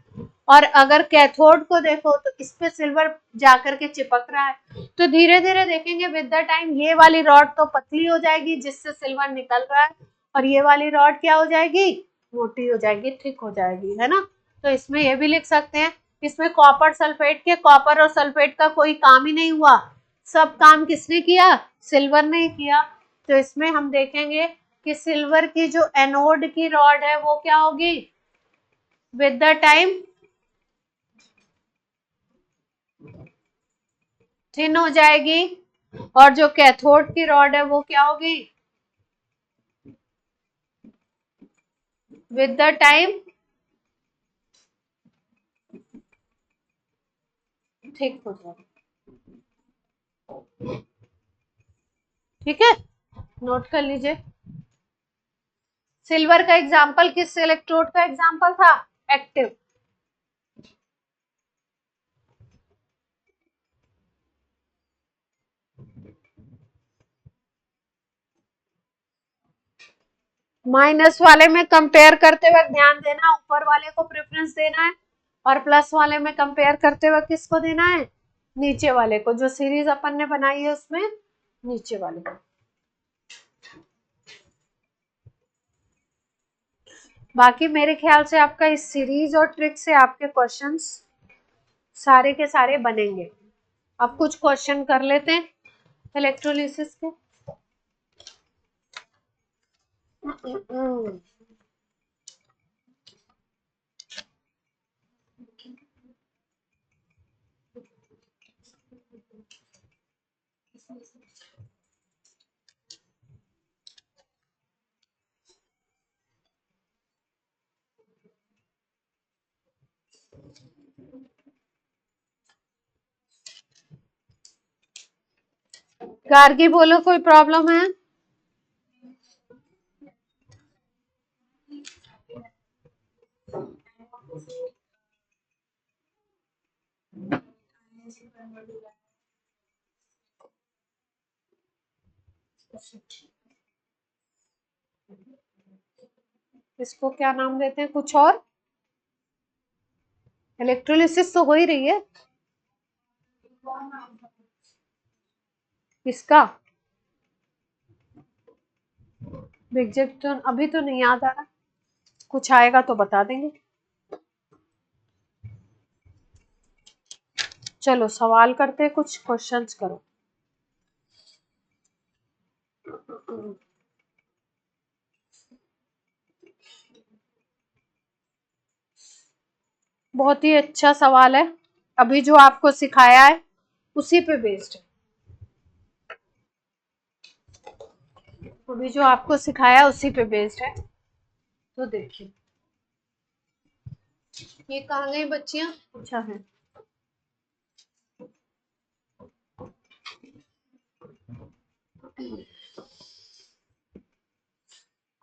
और अगर कैथोड को देखो तो इस पे सिल्वर जाकर के चिपक रहा है। तो धीरे धीरे देखेंगे विद द टाइम ये वाली रॉड तो पतली हो जाएगी जिससे सिल्वर निकल रहा है, और ये वाली रॉड क्या हो जाएगी, मोटी हो जाएगी, थिक हो जाएगी, है ना। तो इसमें ये भी लिख सकते हैं, इसमें कॉपर सल्फेट के कॉपर और सल्फेट का कोई काम ही नहीं हुआ, सब काम किसने किया, सिल्वर ने किया। तो इसमें हम देखेंगे कि सिल्वर की जो एनोड की रॉड है वो क्या होगी, विद द टाइम थिन हो जाएगी, और जो कैथोड की रॉड है वो क्या होगी, विद द टाइम थिक हो जाएगी। ठीक है, नोट कर लीजिए। सिल्वर का एग्जाम्पल किस इलेक्ट्रोड का एग्जाम्पल था, एक्टिव। माइनस वाले में कंपेयर करते वक्त ध्यान देना, ऊपर वाले को प्रेफरेंस देना है, और प्लस वाले में कंपेयर करते वक्त किसको देना है, नीचे वाले को, जो सीरीज अपन ने बनाई है उसमें नीचे वाले को। बाकी मेरे ख्याल से आपका इस सीरीज और ट्रिक से आपके क्वेश्चंस सारे के सारे बनेंगे। अब कुछ क्वेश्चन कर लेते हैं इलेक्ट्रोलिसिस के। गार्गी बोलो, कोई प्रॉब्लम है? इसको क्या नाम देते हैं, कुछ और? इलेक्ट्रोलिसिस तो हो ही रही है इसका, एग्जैक्ट तो अभी तो नहीं याद आ रहा, कुछ आएगा तो बता देंगे। चलो सवाल करते हैं, कुछ क्वेश्चंस करो। बहुत ही अच्छा सवाल है, अभी जो आपको सिखाया है उसी पे बेस्ड है। अभी जो आपको सिखाया उसी पे बेस्ड है। तो देखिए ये कहाँ गई बच्चियां, अच्छा है।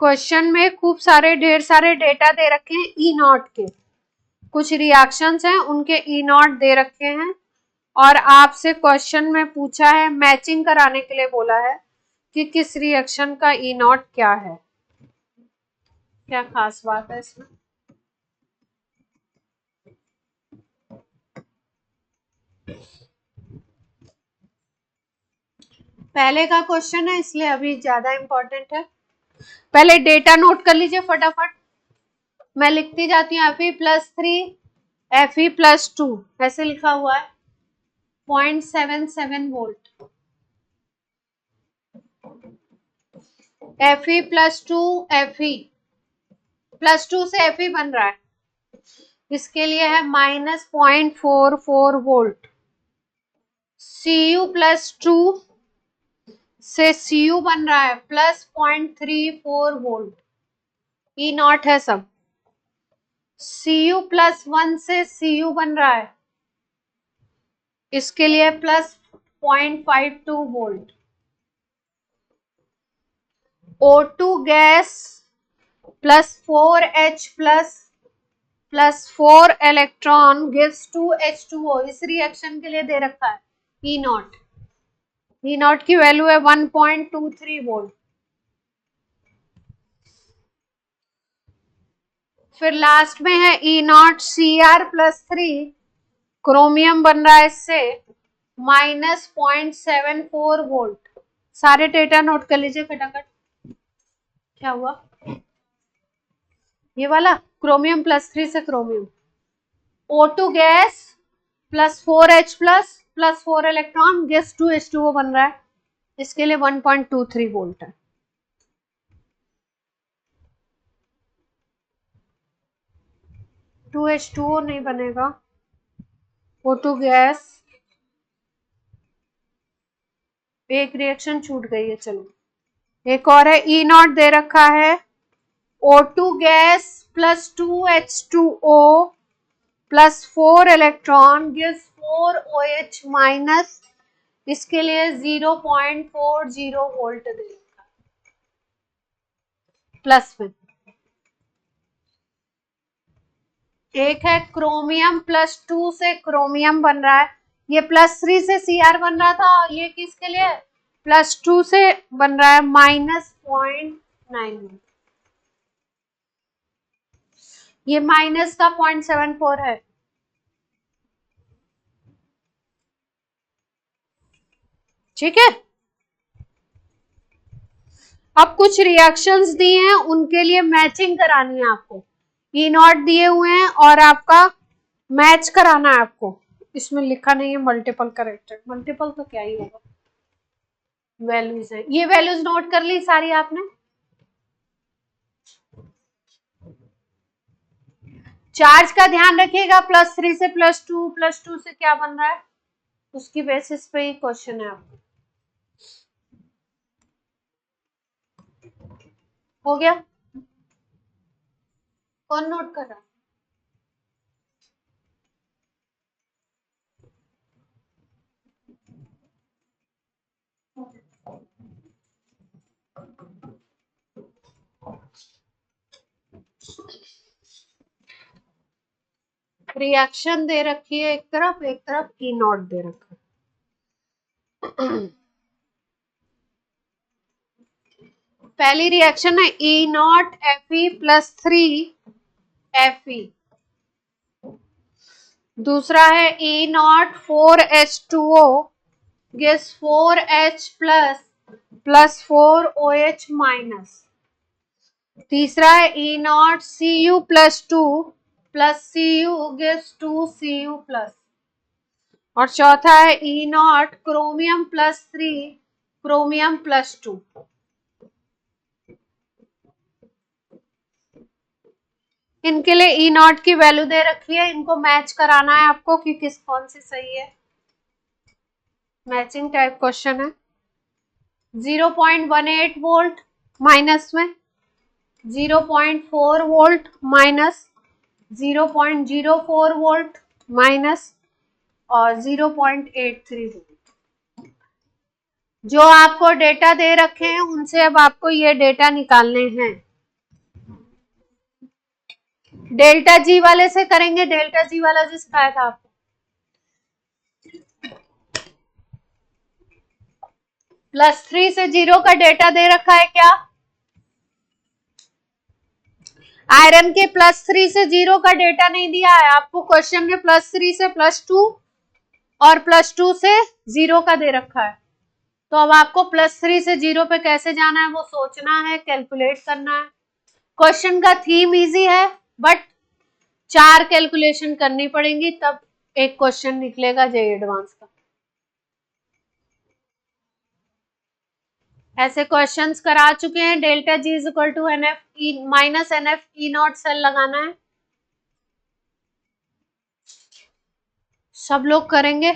क्वेश्चन में खूब सारे ढेर सारे डेटा दे रखे हैं ई नॉट के, कुछ रिएक्शंस हैं उनके ई नॉट दे रखे हैं, और आपसे क्वेश्चन में पूछा है, मैचिंग कराने के लिए बोला है कि किस रिएक्शन का ई नॉट क्या है। क्या खास बात है इसमें? पहले का क्वेश्चन है इसलिए अभी ज्यादा इंपॉर्टेंट है। पहले डेटा नोट कर लीजिए फटाफट, मैं लिखती जाती हूँ। Fe+3 Fe+2 ऐसे लिखा हुआ है, 0.77 वोल्ट। Fe+2 Fe+2 से Fe बन रहा है, इसके लिए है -0.44 वोल्ट। Cu+2 से Cu बन रहा है +0.34 वोल्ट, ई नॉट है सब। Cu+1 से Cu बन रहा है, इसके लिए +0.52 volt. O2 gas +4H+ plus 4 electron gives 2H2O। इस रिएक्शन के लिए दे रखा है ई नॉट। ई नॉट की वैल्यू है 1.23 वोल्ट। फिर लास्ट में है ई नॉट Cr+3, क्रोमियम बन रहा है इससे -0.74 वोल्ट। सारे डेटा नोट कर लीजिए फटाफट। क्या हुआ? ये वाला क्रोमियम +3 से chromium O2 gas +4H plus 4 electron gas 2H2O बन रहा है। इसके लिए 1.23 वोल्ट है। H2O नहीं बनेगा, O2 गैस। एक रिएक्शन छूट गई है, चलो एक और है। ई नॉट दे रखा है O2 gas +2H2O plus 4 electron gives 4OH minus. इसके लिए 0.40 वोल्ट दे रखा है प्लस में। एक है क्रोमियम +2 से क्रोमियम बन रहा है। ये +3 से Cr बन रहा था, और ये किसके लिए? +2 से बन रहा है -0.9। ये माइनस का 0.74 है। ठीक है। अब कुछ रिएक्शंस दिए हैं, उनके लिए मैचिंग करानी है आपको। ई नॉट दिए हुए हैं और आपका मैच कराना है आपको। इसमें लिखा नहीं है मल्टीपल करेक्टेड, मल्टीपल तो क्या ही होगा, वैल्यूज है। ये वैल्यूज नोट कर ली सारी आपने। चार्ज का ध्यान रखिएगा, +3 से +2, +2 से क्या बन रहा है, उसकी बेसिस पे ही क्वेश्चन है आपको। हो गया? कौन नोट कर रहा है? रिएक्शन दे रखी है एक तरफ ई नॉट दे रखा है। पहली रिएक्शन है ई नॉट Fe+3Fe। दूसरा है E naught 4H2O gives 4H plus 4OH minus. तीसरा है E naught Cu+2 plus Cu gives 2Cu+। और चौथा है ई नॉट क्रोमियम +3 क्रोमियम +2। इनके लिए ई नॉट की वैल्यू दे रखी है, इनको मैच कराना है आपको कि कौन सी सही है। मैचिंग टाइप क्वेश्चन है। 0.18 वोल्ट माइनस में 0.4 वोल्ट माइनस 0.04 वोल्ट माइनस और 0.83 वोल्ट। जो आपको डेटा दे रखे हैं उनसे अब आपको ये डेटा निकालने हैं। डेल्टा जी वाले से करेंगे, डेल्टा जी वाला जो सिखाया था आपको। +3 से 0 का डेटा दे रखा है क्या? आयरन के +3 से 0 का डेटा नहीं दिया है आपको क्वेश्चन में। +3 से +2 और +2 से 0 का दे रखा है। तो अब आपको +3 से 0 पे कैसे जाना है वो सोचना है, कैलकुलेट करना है। क्वेश्चन का थीम इजी है, बट 4 कैलकुलेशन करनी पड़ेंगी तब एक क्वेश्चन निकलेगा जेईई एडवांस का। ऐसे क्वेश्चंस करा चुके हैं। Delta G is equal to -NF E not cell लगाना है, सब लोग करेंगे।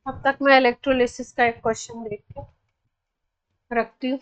अब तक मैं इलेक्ट्रोलिसिस का एक क्वेश्चन देख के रखती हूँ।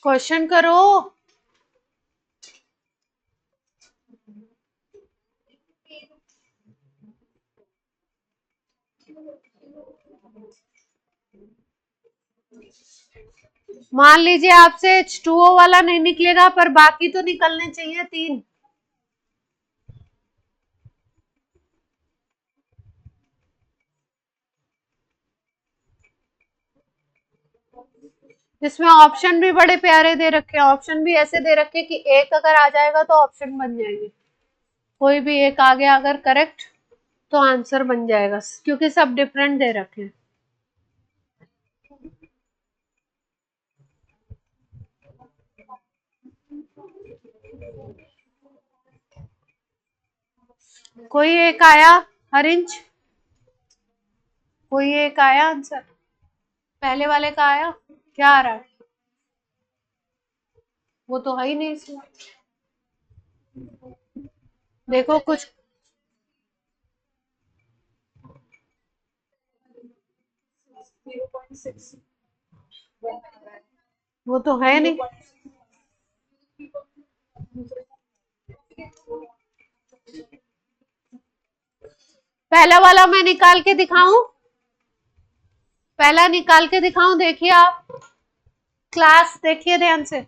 क्वेश्चन करो। मान लीजिए आपसे H2O वाला नहीं निकलेगा पर बाकी तो निकलने चाहिए 3। इसमें ऑप्शन भी बड़े प्यारे दे रखे हैं। ऑप्शन भी ऐसे दे रखे कि एक अगर आ जाएगा तो ऑप्शन बन जाएंगे, कोई भी एक आ गया अगर करेक्ट तो आंसर बन जाएगा, क्योंकि सब डिफरेंट दे रखे हैं। कोई एक आया हरिंच, कोई एक आया आंसर पहले वाले का आया? क्या आ रहा है? वो तो है ही नहीं इसमें। देखो कुछ वो तो है नहीं। पहला वाला मैं निकाल के दिखाऊं? पहला निकाल के दिखाऊं? देखिए आप क्लास, देखिए ध्यान से।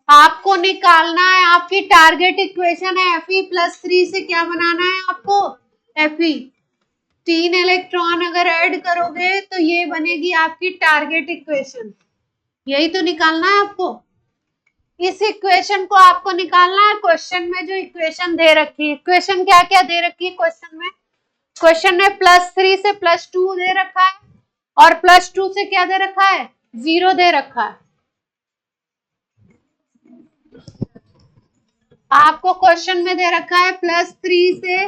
आपको निकालना है, आपकी टारगेट इक्वेशन है Fe+3 से क्या बनाना है आपको? Fe। 3 इलेक्ट्रॉन अगर ऐड करोगे तो ये बनेगी आपकी टारगेट इक्वेशन। यही तो निकालना है आपको। इस इक्वेशन को आपको निकालना है। क्वेश्चन में जो इक्वेशन दे रखी है, इक्वेशन क्या क्या दे रखी है क्वेश्चन में? क्वेश्चन में +3 से +2 दे रखा है और +2 से क्या दे रखा है? 0 दे रखा है। आपको क्वेश्चन में दे रखा है +3 से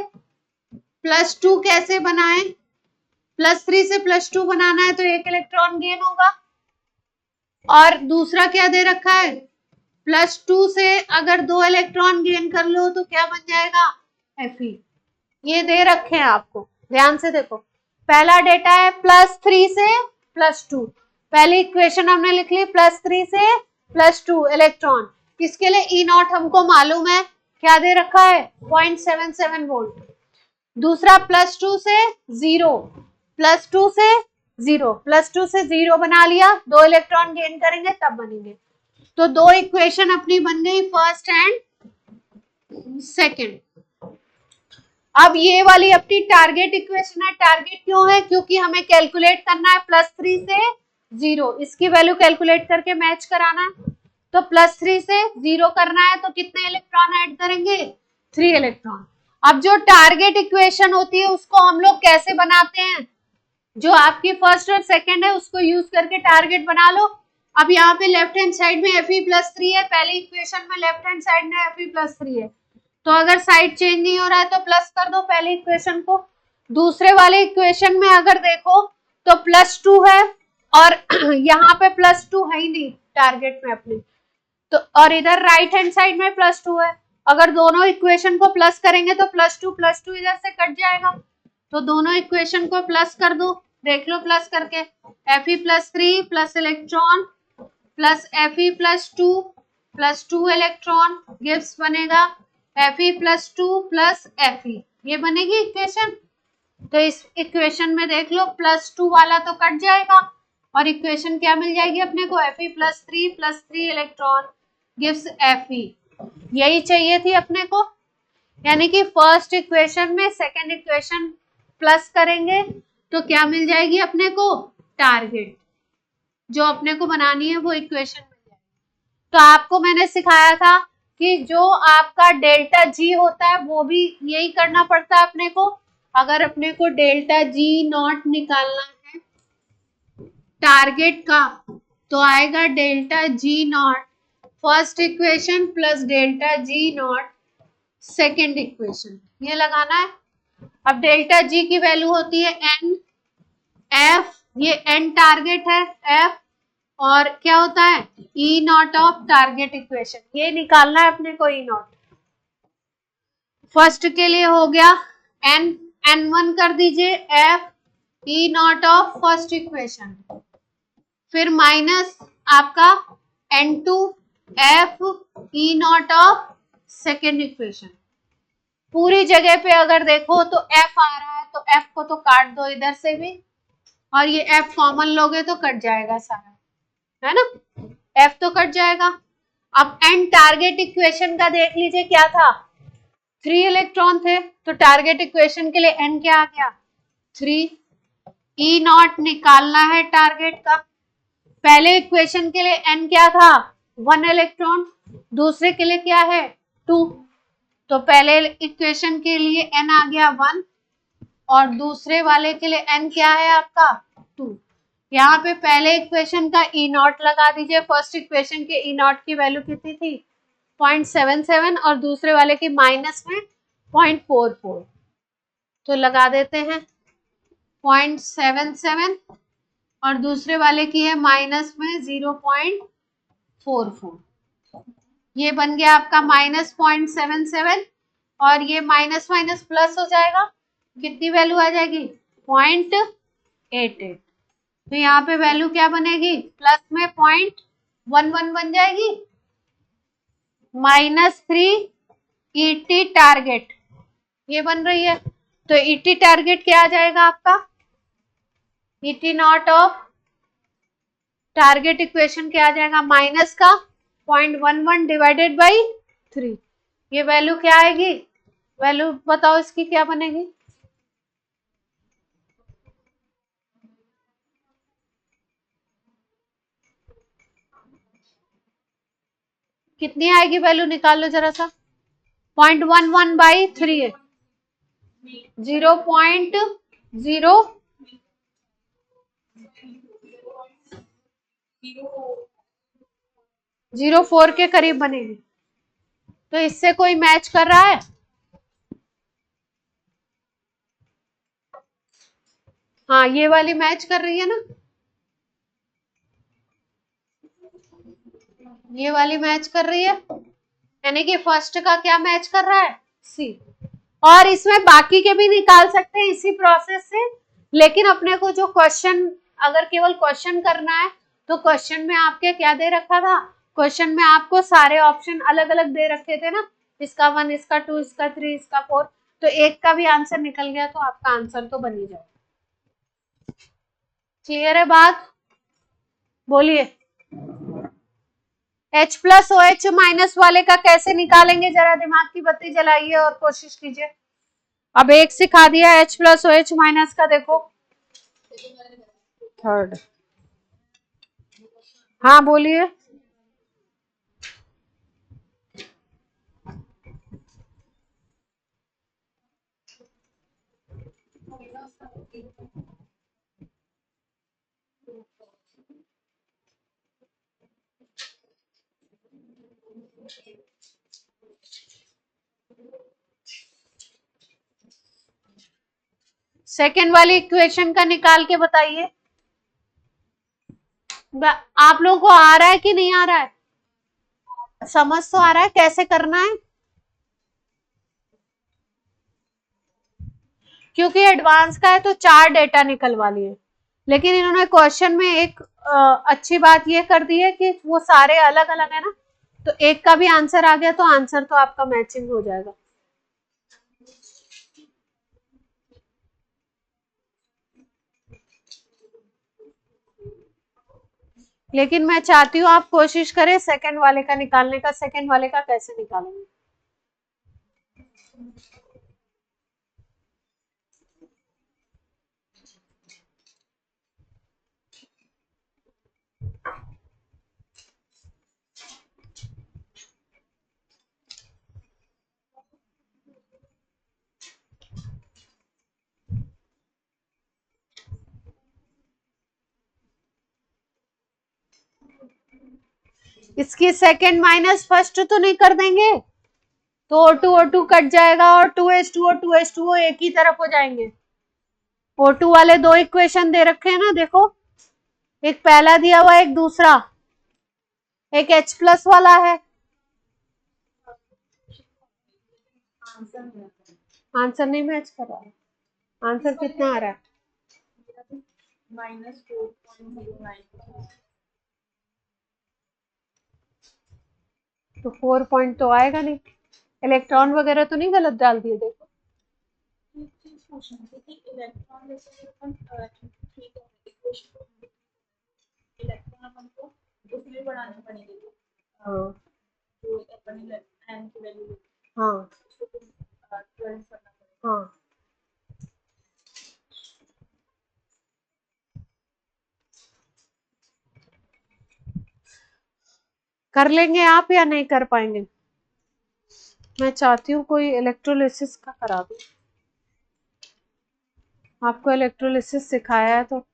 +2 कैसे बनाएं? +3 से +2 बनाना है तो 1 इलेक्ट्रॉन गेन होगा। और दूसरा क्या दे रखा है? +2 से अगर 2 इलेक्ट्रॉन गेन कर लो तो क्या बन जाएगा? Fe। ये दे रखे हैं आपको, ध्यान से देखो। पहला डेटा है +3 से +2। पहली इक्वेशन हमने लिख ली +3 से +2 इलेक्ट्रॉन। किसके लिए? E0 हमको मालूम है, क्या दे रखा है? 0.77 वोल्ट। दूसरा +2 से 0, +2 से 0, +2 से 0 बना लिया, 2 इलेक्ट्रॉन गेन करेंगे तब बनेंगे। तो 2 इक्वेशन अपनी बन गई, फर्स्ट एंड सेकंड। अब ये वाली अपनी टारगेट इक्वेशन है। टारगेट क्यों है? क्योंकि हमें कैलकुलेट करना है +3 से 0, इसकी वैल्यू कैलकुलेट करके मैच कराना है। तो +3 से 0 करना है तो कितने इलेक्ट्रॉन ऐड करेंगे? 3 इलेक्ट्रॉन। अब जो टारगेट इक्वेशन होती है उसको हम लोग कैसे बनाते हैं? जो आपकी फर्स्ट और सेकंड है उसको यूज करके टारगेट बना लो। अब यहाँ पे लेफ्ट हैंड साइड में Fe+3 है, पहली इक्वेशन में लेफ्ट हैंड साइड में Fe+3 है, तो अगर साइड चेंज नहीं हो रहा है तो प्लस कर दो पहले इक्वेशन को। दूसरे वाले इक्वेशन में अगर देखो तो +2 है और यहाँ पे +2 है ही नहीं टारगेट में अपने, तो और इधर राइट हैंड साइड में +2 है। अगर दोनों इक्वेशन को प्लस करेंगे तो +2 इधर से कट जाएगा, तो दोनों इक्वेशन को प्लस कर दो, देख लो प्लस करके, Fe+3 plus electron plus Fe+2 electron gives बनेगा Fe+2 प्लस Fe, ये बनेगी इक्वेशन। तो इस इक्वेशन में देख लो +2 वाला तो कट जाएगा और इक्वेशन क्या मिल जाएगी अपने को, Fe+3 plus 3 electron gives Fe, यही चाहिए थी अपने को। यानी कि फर्स्ट इक्वेशन में सेकेंड इक्वेशन प्लस करेंगे तो क्या मिल जाएगी अपने को, टारगेट जो अपने को बनानी है वो इक्वेशन मिल जाएगी। तो आपको मैंने सिखाया था कि जो आपका डेल्टा जी होता है वो भी यही करना पड़ता है अपने को। अगर अपने को डेल्टा जी नॉट निकालना है टारगेट का तो आएगा delta G not first equation plus delta G not second equation, ये लगाना है। अब डेल्टा जी की वैल्यू होती है एन, एफ ये एन टारगेट है एफ, और क्या होता है E not of target equation, ये निकालना है अपने को ई नॉट। फर्स्ट के लिए हो गया एन, N1 कर दीजिए F E not of first equation, फिर माइनस आपका N2 F E not of second equation. पूरी जगह पे अगर देखो तो एफ आ रहा है तो एफ को तो काट दो इधर से भी, और ये एफ कॉमन लोगे तो कट जाएगा सारा, है ना, एफ तो कट जाएगा। अब एन टारगेट इक्वेशन का देख लीजिए क्या था, 3 इलेक्ट्रॉन थे, तो टारगेट इक्वेशन के लिए एन क्या आ गया 3, ई नॉट निकालना है टारगेट का। पहले इक्वेशन के लिए एन क्या था 1 इलेक्ट्रॉन, दूसरे के लिए क्या है 2, तो पहले इक्वेशन के लिए एन आ गया 1 और दूसरे वाले के लिए एन क्या है आपका 2। यहाँ पे पहले इक्वेशन का ई नॉट लगा दीजिए, फर्स्ट इक्वेशन के ई नॉट की वैल्यू कितनी थी 0.77 और दूसरे वाले की माइनस में 0.44, तो लगा देते हैं 0.77 और दूसरे वाले की है माइनस में 0.44, ये बन गया आपका -0.77 और ये माइनस माइनस प्लस हो जाएगा, कितनी वैल्यू आ जाएगी 0.88, तो यहाँ पे वैल्यू क्या बनेगी प्लस में 0.11 बन जाएगी, -3 ET टारगेट ये बन रही है। तो ET टारगेट क्या आ जाएगा आपका, ET not of target equation क्या आ जाएगा माइनस का 0.11 डिवाइडेड बाई 3, ये वैल्यू क्या आएगी, वैल्यू बताओ इसकी क्या बनेगी, कितनी आएगी वैल्यू निकाल लो जरा सा, 0.11 बाई 3 है 0.004 के करीब बनेगी। तो इससे कोई मैच कर रहा है, हाँ ये वाली मैच कर रही है ना, ये वाली मैच कर रही है, यानी कि फर्स्ट का क्या मैच कर रहा है सी। और इसमें बाकी के भी निकाल सकते हैं इसी प्रोसेस से, लेकिन अपने को जो क्वेश्चन अगर केवल क्वेश्चन करना है तो क्वेश्चन में आपके क्या दे रखा था, क्वेश्चन में आपको सारे ऑप्शन अलग अलग दे रखे थे ना, इसका 1 इसका 2 इसका 3 इसका 4, तो एक का भी आंसर निकल गया तो आपका आंसर तो बन ही जाए। क्लियर है बात, बोलिए। H+OH- वाले का कैसे निकालेंगे, जरा दिमाग की बत्ती जलाइए और कोशिश कीजिए। अब एक सिखा दिया H+OH- का, देखो थर्ड, हाँ बोलिए। सेकेंड वाली इक्वेशन का निकाल के बताइए। आप लोगों को आ रहा है कि नहीं आ रहा है? समझ तो आ रहा है कैसे करना है? क्योंकि एडवांस का है तो 4 डेटा निकलवा लिए, लेकिन इन्होंने क्वेश्चन में एक अच्छी बात ये कर दी है कि वो सारे अलग अलग है ना, तो एक का भी आंसर आ गया तो आंसर तो आपका मैचिंग हो जाएगा। लेकिन मैं चाहती हूँ आप कोशिश करें सेकंड वाले का निकालने का। सेकंड वाले का कैसे निकालेंगे? इसकी सेकंड माइनस फर्स्ट तो नहीं कर देंगे? तो O2 कट जाएगा और 2H2O और 2H2O एक ही तरफ हो जाएंगे। O2 वाले दो इक्वेशन दे रखे हैं ना, देखो, एक पहला दिया हुआ एक दूसरा, एक H+ वाला है। आंसर नहीं मैच कर रहा है। आंसर कितना आ रहा है? -4.09। तो 4 पॉइंट तो आएगा नहीं। इलेक्ट्रॉन वगैरह तो नहीं गलत डाल दिए? देखो हाँ हाँ हाँ, कर लेंगे आप या नहीं कर पाएंगे? मैं चाहती हूँ कोई इलेक्ट्रोलिसिस का करा दो। आपको इलेक्ट्रोलिसिस सिखाया है तो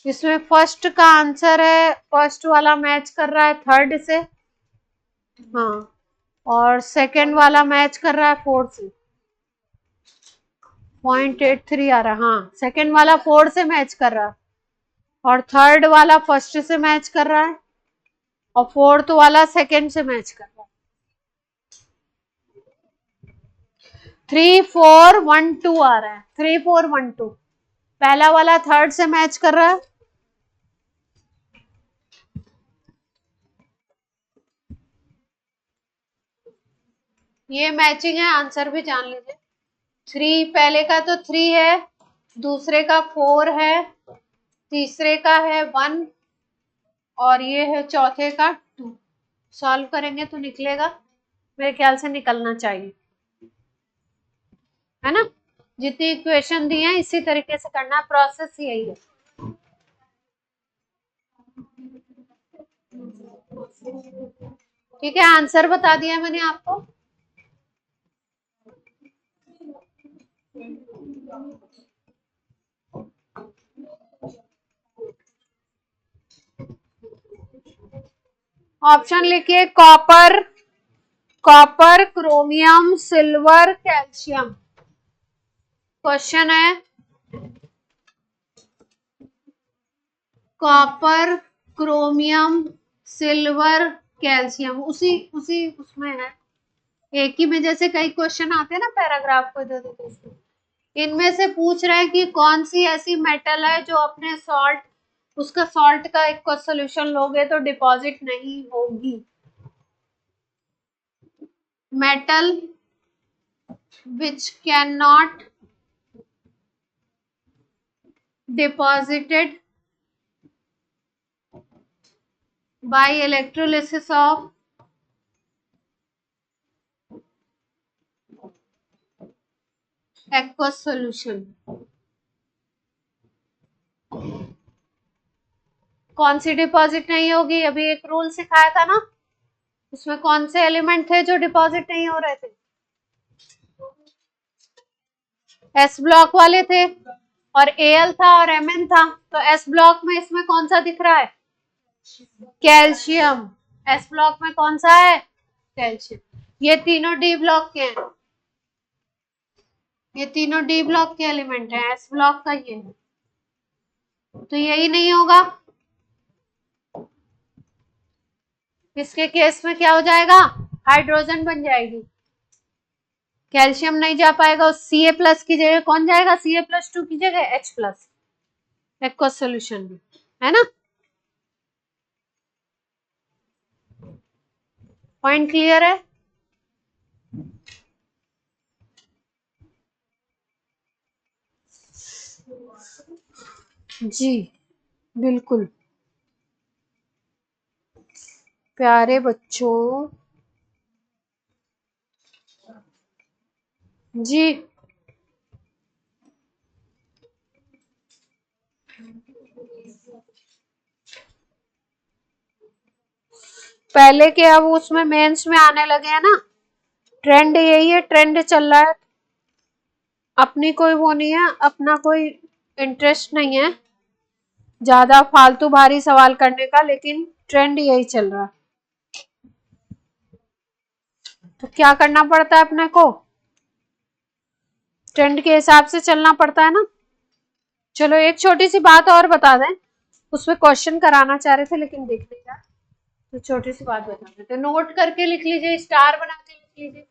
इसमें फर्स्ट का आंसर है, फर्स्ट वाला मैच कर रहा है थर्ड से, हाँ, और सेकंड वाला मैच कर रहा है फोर्थ से। 0.83 आ रहा है, हाँ, सेकंड वाला फोर्थ से मैच कर रहा है और थर्ड वाला फर्स्ट से मैच कर रहा है और फोर्थ वाला सेकंड से मैच कर रहा है। 3-4-1-2 आ रहा है, 3-4-1-2। पहला वाला थर्ड से मैच कर रहा है, ये मैचिंग है। आंसर भी जान लीजिए। 3 पहले का तो 3 है, दूसरे का 4 है, तीसरे का है 1 और ये है चौथे का 2। सॉल्व करेंगे तो निकलेगा, मेरे ख्याल से निकलना चाहिए, है ना? जितनी इक्वेशन दी है इसी तरीके से करना, प्रोसेस यही है। ठीक है, आंसर बता दिया मैंने आपको। ऑप्शन लिखिए, copper, copper, chromium, silver, calcium. Question है कॉपर, क्रोमियम, सिल्वर, कैल्शियम, उसी उसी उसमें है। एक ही में जैसे कई क्वेश्चन आते हैं ना पैराग्राफ को दे देते हैं, इनमें से पूछ रहे हैं कि कौन सी ऐसी मेटल है जो अपने सॉल्ट, उसका सॉल्ट का एक सोल्यूशन लोगे तो डिपॉजिट नहीं होगी। Metal which can not deposited by electrolysis of aqueous solution. कौन सी डिपॉजिट नहीं होगी? अभी एक रूल सिखाया था ना, उसमें कौन से एलिमेंट थे जो डिपॉजिट नहीं हो रहे थे? एस ब्लॉक वाले थे, और एल था और एमएन था। तो एस ब्लॉक में इसमें कौन सा दिख रहा है? कैल्शियम। एस ब्लॉक में कौन सा है? कैल्शियम। ये तीनों डी ब्लॉक के हैं, ये तीनों डी ब्लॉक के एलिमेंट हैं। एस ब्लॉक का ये है, तो यही नहीं होगा। इसके केस में क्या हो जाएगा? हाइड्रोजन बन जाएगी, कैल्शियम नहीं जा पाएगा। उस Ca प्लस की जगह कौन जाएगा? Ca+2 की जगह H प्लस, एक्वस सोल्यूशन में, है ना? पॉइंट क्लियर है? जी बिल्कुल प्यारे बच्चों। जी पहले के अब उसमें मेंस में आने लगे हैं ना, ट्रेंड यही है, ट्रेंड चल रहा है। अपनी कोई वो नहीं है, अपना कोई इंटरेस्ट नहीं है ज्यादा फालतू भारी सवाल करने का, लेकिन ट्रेंड यही चल रहा है। तो क्या करना पड़ता है अपने को? ट्रेंड के हिसाब से चलना पड़ता है ना। चलो एक छोटी सी बात और बता दें, उसमें क्वेश्चन कराना चाह रहे थे लेकिन देख लीजिए, तो छोटी सी बात बता देते, नोट करके लिख लीजिए, स्टार बना के लिख लीजिए।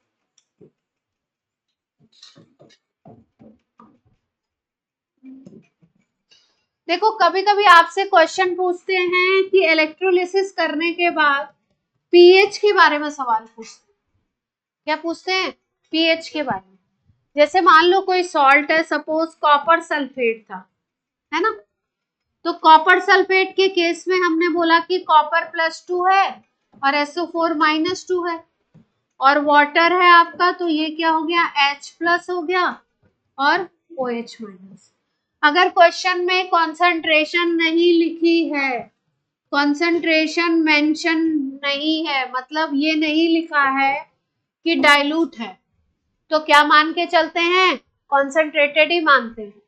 देखो कभी कभी आपसे क्वेश्चन पूछते हैं कि इलेक्ट्रोलिसिस करने के बाद पीएच के बारे में सवाल पूछते हैं। क्या पूछते हैं? पीएच के बारे में। जैसे मान लो कोई सॉल्ट है, सपोज कॉपर सल्फेट था, है ना? तो कॉपर सल्फेट के केस में हमने बोला कि कॉपर+2 है और SO4-2 है, और वाटर है आपका, तो ये क्या हो गया? H+ हो गया और OH-। अगर क्वेश्चन में कॉन्सेंट्रेशन नहीं लिखी है, कॉन्सेंट्रेशन मेंशन नहीं है, मतलब ये नहीं लिखा है कि डाइल्यूट है, तो क्या मान के चलते हैं? कॉन्सेंट्रेटेड ही मानते हैं।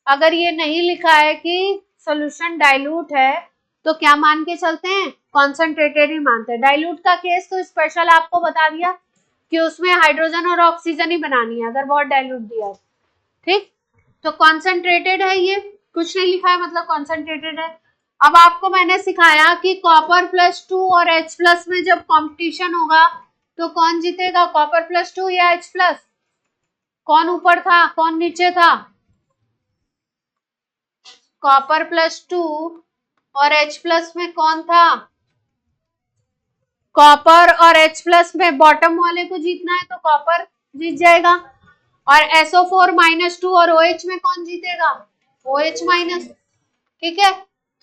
अगर ये नहीं लिखा है कि सॉल्यूशन डाइल्यूट है, तो क्या मान के चलते हैं? कॉन्सेंट्रेटेड ही मानते हैं। डाइल्यूट का केस तो स्पेशल आपको बता दिया कि उसमें हाइड्रोजन और ऑक्सीजन ही बनानी है अगर बहुत डाइल्यूट दिया है, ठीक? तो कॉन्सेंट्रेटेड है, ये कुछ नहीं लिखा है मतलब कॉन्सेंट्रेटेड है। अब आपको मैंने सिखाया कि कॉपर+2 और H+ में जब कंपटीशन होगा तो कौन जीतेगा? कॉपर+2 या H+? कौन ऊपर था कौन नीचे था? कॉपर+2 और H+ में कौन था? कॉपर और H+ में बॉटम वाले को जीतना है तो कॉपर जीत जाएगा, और SO4-2 और OH में कौन जीतेगा? OH-। ठीक है,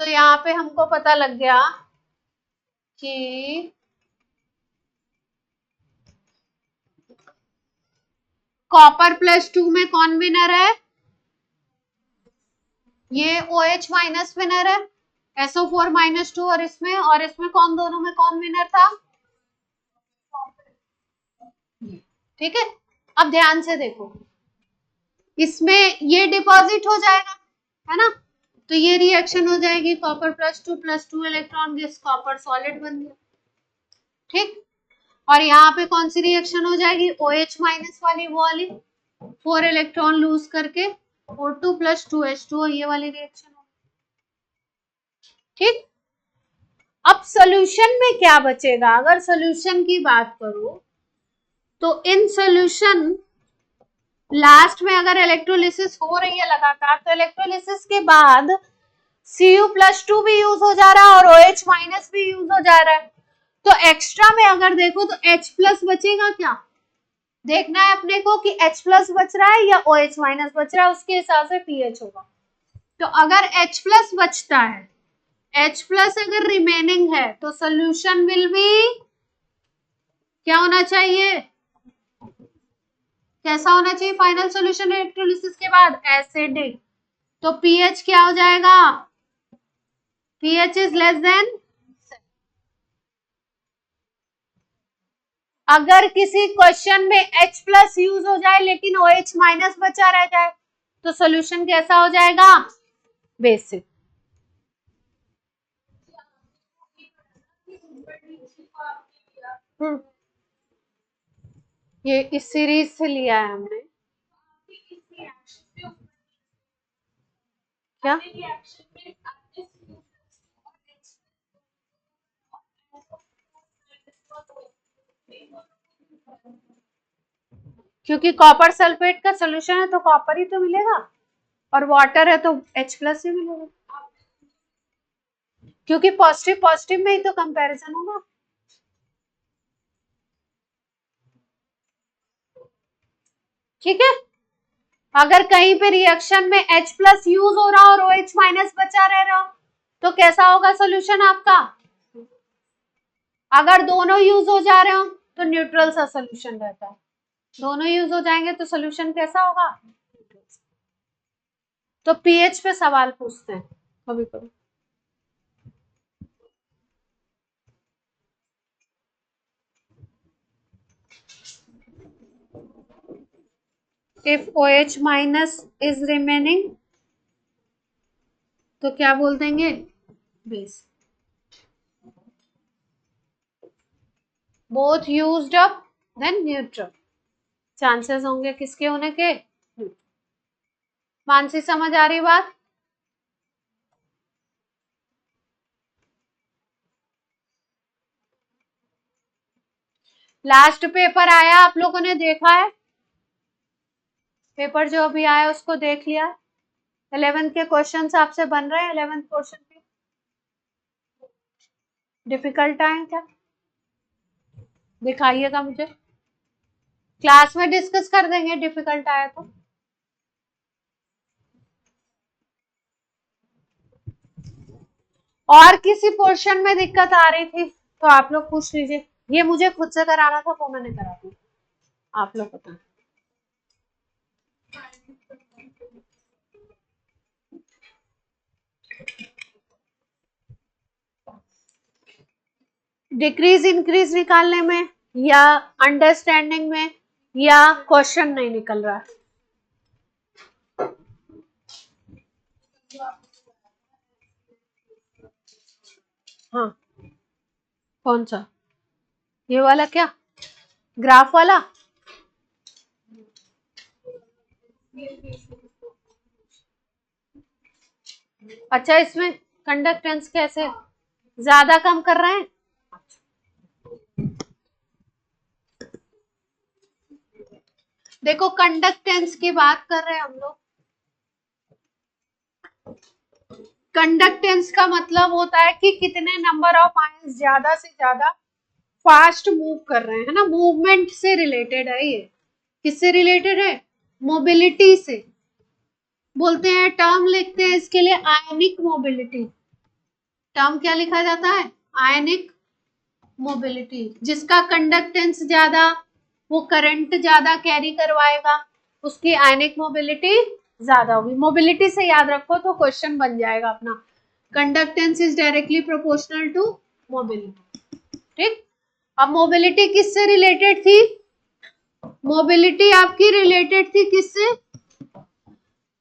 तो यहाँ पे हमको पता लग गया कि कॉपर+2 में कौन विनर है? ये OH- विनर है, SO4-2, और इसमें कौन, दोनों में कौन विनर था? ठीक है, अब ध्यान से देखो, इसमें ये डिपॉजिट हो जाएगा, है ना? तो ये रिएक्शन हो जाएगी, कॉपर+2 इलेक्ट्रॉन गैस कॉपर सॉलिड बन गया, ठीक? और यहाँ पे कौन सी रिएक्शन हो जाएगी? OH- वाली, वो वाली 4 इलेक्ट्रॉन लूज करके O2+2H2, ये वाली रिएक्शन होगी, ठीक? अब सॉल्यूशन में क्या बचेगा? अगर सॉल्यूशन की बात करो तो इन सॉल्यूशन लास्ट में अगर इलेक्ट्रोलिसिस हो रही है लगातार, तो इलेक्ट्रोलिसिस के बाद Cu+2 भी यूज हो जा रहा है और OH- भी यूज हो जा रहा है, तो एक्स्ट्रा में अगर देखो तो H+ बचेगा क्या? देखना है अपने को कि H+ बच रहा है या OH- बच रहा है, उसके हिसाब से pH होगा। तो अगर H+ बचता है, H+ अगर रिमेनिंग है, तो सोल्यूशन विल बी क्या होना चाहिए? कैसा होना चाहिए फाइनल सॉल्यूशन इलेक्ट्रोलिसिस के बाद? एसिडिक। तो पीएच क्या हो जाएगा? PH is less than. अगर किसी क्वेश्चन में H+ यूज हो जाए लेकिन OH- बचा रह जाए तो सॉल्यूशन कैसा हो जाएगा? बेसिक। ये इस सीरीज से लिया है हमने। क्या? क्योंकि कॉपर सल्फेट का सोल्यूशन है तो कॉपर ही तो मिलेगा, और वाटर है तो H+ ही मिलेगा, क्योंकि पॉजिटिव पॉजिटिव में ही तो कंपैरिजन होगा। ठीक है, अगर कहीं पे रिएक्शन में H+ यूज हो रहा और OH- बचा रह रहा तो कैसा होगा सोल्यूशन आपका? अगर दोनों यूज हो जा रहे हो तो न्यूट्रल सा सोल्यूशन रहता है, दोनों यूज हो जाएंगे तो सोल्यूशन कैसा होगा? तो पीएच पे सवाल पूछते हैं कभी कभी। इफ OH- इज रिमेनिंग तो क्या बोल देंगे? Base. Both used up then neutral, chances होंगे किसके होने के? मानसी समझ आ रही बात? लास्ट पेपर आया, आप लोगों ने देखा है? पेपर जो अभी आया उसको देख लिया? 11th के क्वेश्चंस आपसे बन रहे हैं? 11th पोर्शन के डिफिकल्ट आए क्या? दिखाइएगा मुझे, क्लास में डिस्कस कर देंगे डिफिकल्ट आया तो। और किसी पोर्शन में दिक्कत आ रही थी तो आप लोग पूछ लीजिए, ये मुझे खुद से कराना था वो मैंने करा दिया, आप लोग बताएं। डिक्रीज इंक्रीज निकालने में, या अंडरस्टैंडिंग में, या क्वेश्चन नहीं निकल रहा है? हाँ, कौन सा? ये वाला क्या, ग्राफ वाला? अच्छा, इसमें कंडक्टेंस कैसे ज्यादा कम कर रहे हैं? देखो, कंडक्टेंस की बात कर रहे हैं हम लोग। कंडक्टेंस का मतलब होता है कि कितने नंबर ऑफ आयंस ज्यादा से ज्यादा फास्ट मूव कर रहे हैं, है ना? मूवमेंट से रिलेटेड है ये। किससे रिलेटेड है? मोबिलिटी से। बोलते हैं, टर्म लिखते हैं इसके लिए आयनिक मोबिलिटी। टर्म क्या लिखा जाता है? आयनिक मोबिलिटी। जिसका कंडक्टेंस ज्यादा, वो करंट ज्यादा कैरी करवाएगा, उसकी आयनिक मोबिलिटी ज्यादा होगी। मोबिलिटी से याद रखो तो क्वेश्चन बन जाएगा अपना, conductance is directly proportional to mobility. ठीक, अब मोबिलिटी किससे रिलेटेड थी? मोबिलिटी आपकी रिलेटेड थी किससे?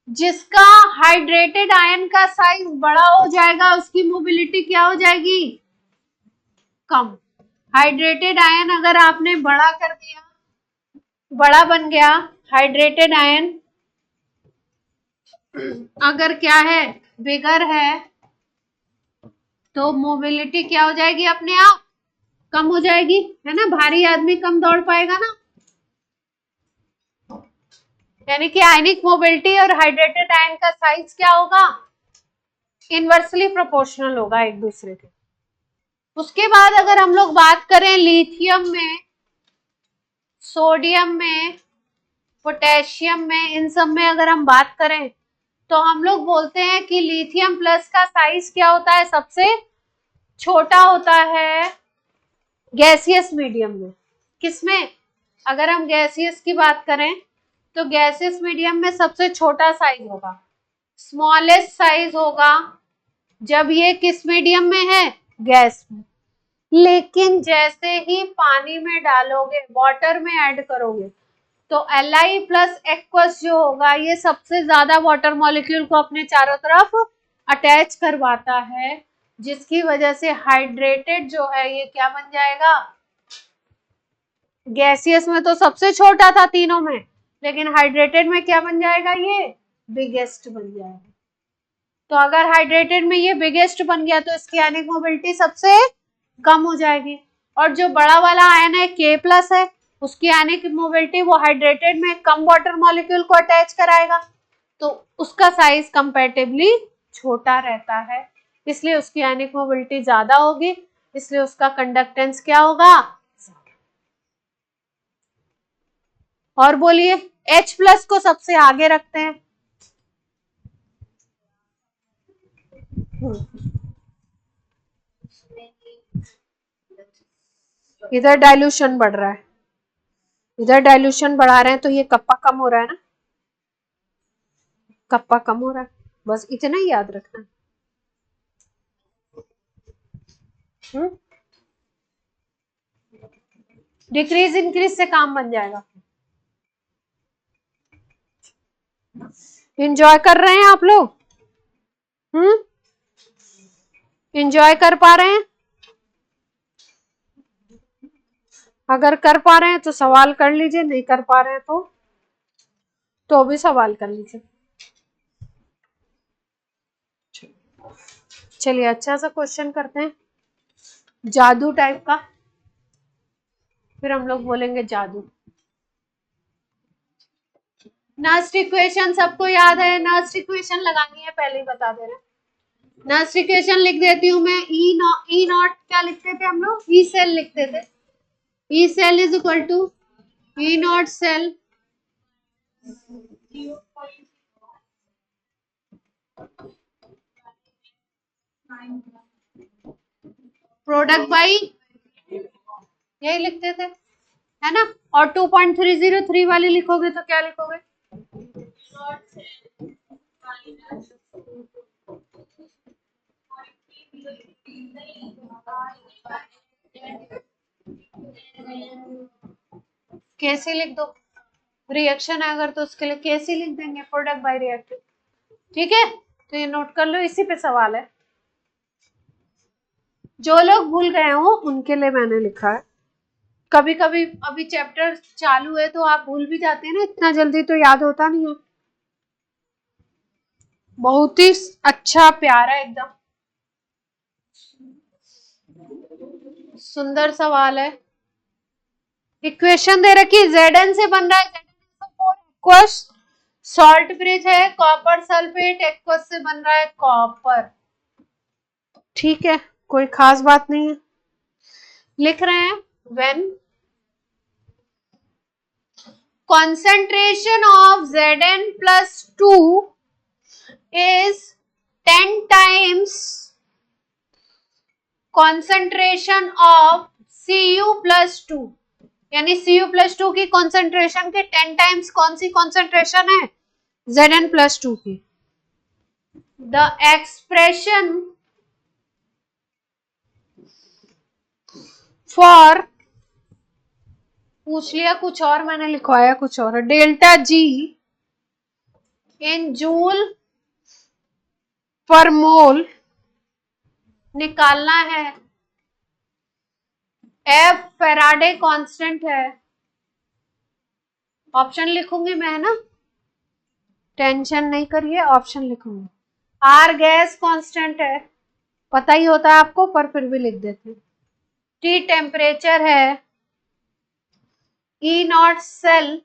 जिसका हाइड्रेटेड आयन का साइज बड़ा हो जाएगा उसकी मोबिलिटी क्या हो जाएगी? कम। हाइड्रेटेड आयन अगर आपने बड़ा कर दिया, बड़ा बन गया हाइड्रेटेड आयन, अगर क्या है, बिगर है, तो मोबिलिटी क्या हो जाएगी? अपने आप कम हो जाएगी, है ना? भारी आदमी कम दौड़ पाएगा ना। यानी कि आयनिक मोबिलिटी और हाइड्रेटेड आयन का साइज क्या होगा? इनवर्सली प्रोपोर्शनल होगा एक दूसरे के। उसके बाद अगर हम लोग बात करें लिथियम में, सोडियम में, पोटेशियम में, इन सब में अगर हम बात करें तो हम लोग बोलते हैं कि लिथियम प्लस का साइज क्या होता है? सबसे छोटा होता है गैसियस मीडियम में। किसमें? अगर हम गैसियस की बात करें तो गैसियस मीडियम में सबसे छोटा साइज होगा, स्मॉलेस्ट साइज होगा जब ये किस मीडियम में है, गैस में। लेकिन जैसे ही पानी में डालोगे, वाटर में ऐड करोगे, तो Li प्लस एक्वस जो होगा ये सबसे ज्यादा वाटर मॉलिक्यूल को अपने चारों तरफ अटैच करवाता है, जिसकी वजह से हाइड्रेटेड जो है ये क्या बन जाएगा, गैसियस में तो सबसे छोटा था तीनों में, लेकिन हाइड्रेटेड में क्या बन जाएगा, ये बिगेस्ट बन जाएगा। तो अगर हाइड्रेटेड में ये बिगेस्ट बन गया तो इसकी आयनिक मोबिलिटी सबसे कम हो जाएगी। और जो बड़ा वाला आयन है K प्लस है, उसकी आयनिक मोबिलिटी वो हाइड्रेटेड में कम वाटर मॉलिक्यूल को अटैच कराएगा, तो उसका साइज कंपैरेटिवली छोटा रहता है, इसलिए उसकी आयनिक मोबिलिटी ज्यादा होगी, इसलिए उसका कंडक्टेंस क्या होगा। और बोलिए, H प्लस को सबसे आगे रखते हैं, इधर डाइल्यूशन बढ़ रहा है, इधर डाइल्यूशन बढ़ा रहे हैं तो ये कप्पा कम हो रहा है ना, कप्पा कम हो रहा है, बस इतना ही याद रखना। डिक्रीज इंक्रीज से काम बन जाएगा। इंजॉय कर रहे हैं आप लोग, इंजॉय कर पा रहे हैं? अगर कर पा रहे हैं तो सवाल कर लीजिए, नहीं कर पा रहे हैं तो भी सवाल कर लीजिए। चलिए अच्छा सा क्वेश्चन करते हैं, जादू टाइप का, फिर हम लोग बोलेंगे जादू। नर्स्ट इक्वेशन सबको याद है, नर्स्ट इक्वेशन लगानी है, पहले ही बता दे रहे हैं। नर्स्ट इक्वेशन लिख देती हूँ मैं, ई नॉट क्या लिखते थे हम लोग, ई सेल लिखते थे, E cell is equal to E not cell product by, यही लिखते थे है ना। और 2.303 वाली लिखोगे तो क्या लिखोगे, कैसे लिख दो, रिएक्शन है अगर तो उसके लिए कैसे लिख देंगे, प्रोडक्ट बाय रिएक्टिव, ठीक है। तो ये नोट कर लो, इसी पे सवाल है, जो लोग भूल गए हो उनके लिए मैंने लिखा है। कभी कभी अभी चैप्टर चालू है तो आप भूल भी जाते हैं ना, इतना जल्दी तो याद होता नहीं है। बहुत ही अच्छा प्यारा एकदम सुंदर सवाल है। इक्वेशन दे रखी, Zn से बन रहा है, एक्वस, सॉल्ट ब्रिज है, कॉपर सल्फेट, एक्वस से बन रहा है कॉपर, ठीक है, कोई खास बात नहीं है। लिख रहे हैं, when concentration of Zn plus 2 is 10 times concentration of Cu plus 2, यानी Cu plus 2 की concentration के 10 times कौन सी concentration है, Zn plus 2 की। The expression for, पूछ लिया कुछ और, मैंने लिखवाया कुछ और, डेल्टा जी इन जूल पर मोल निकालना है, एफ फैराडे कांस्टेंट है, ऑप्शन लिखूंगी मैं है ना, टेंशन नहीं करिए, ऑप्शन लिखूंगी। आर गैस कांस्टेंट है, पता ही होता है आपको पर फिर भी लिख देते हैं। टी टेम्परेचर है, ई नॉट सेल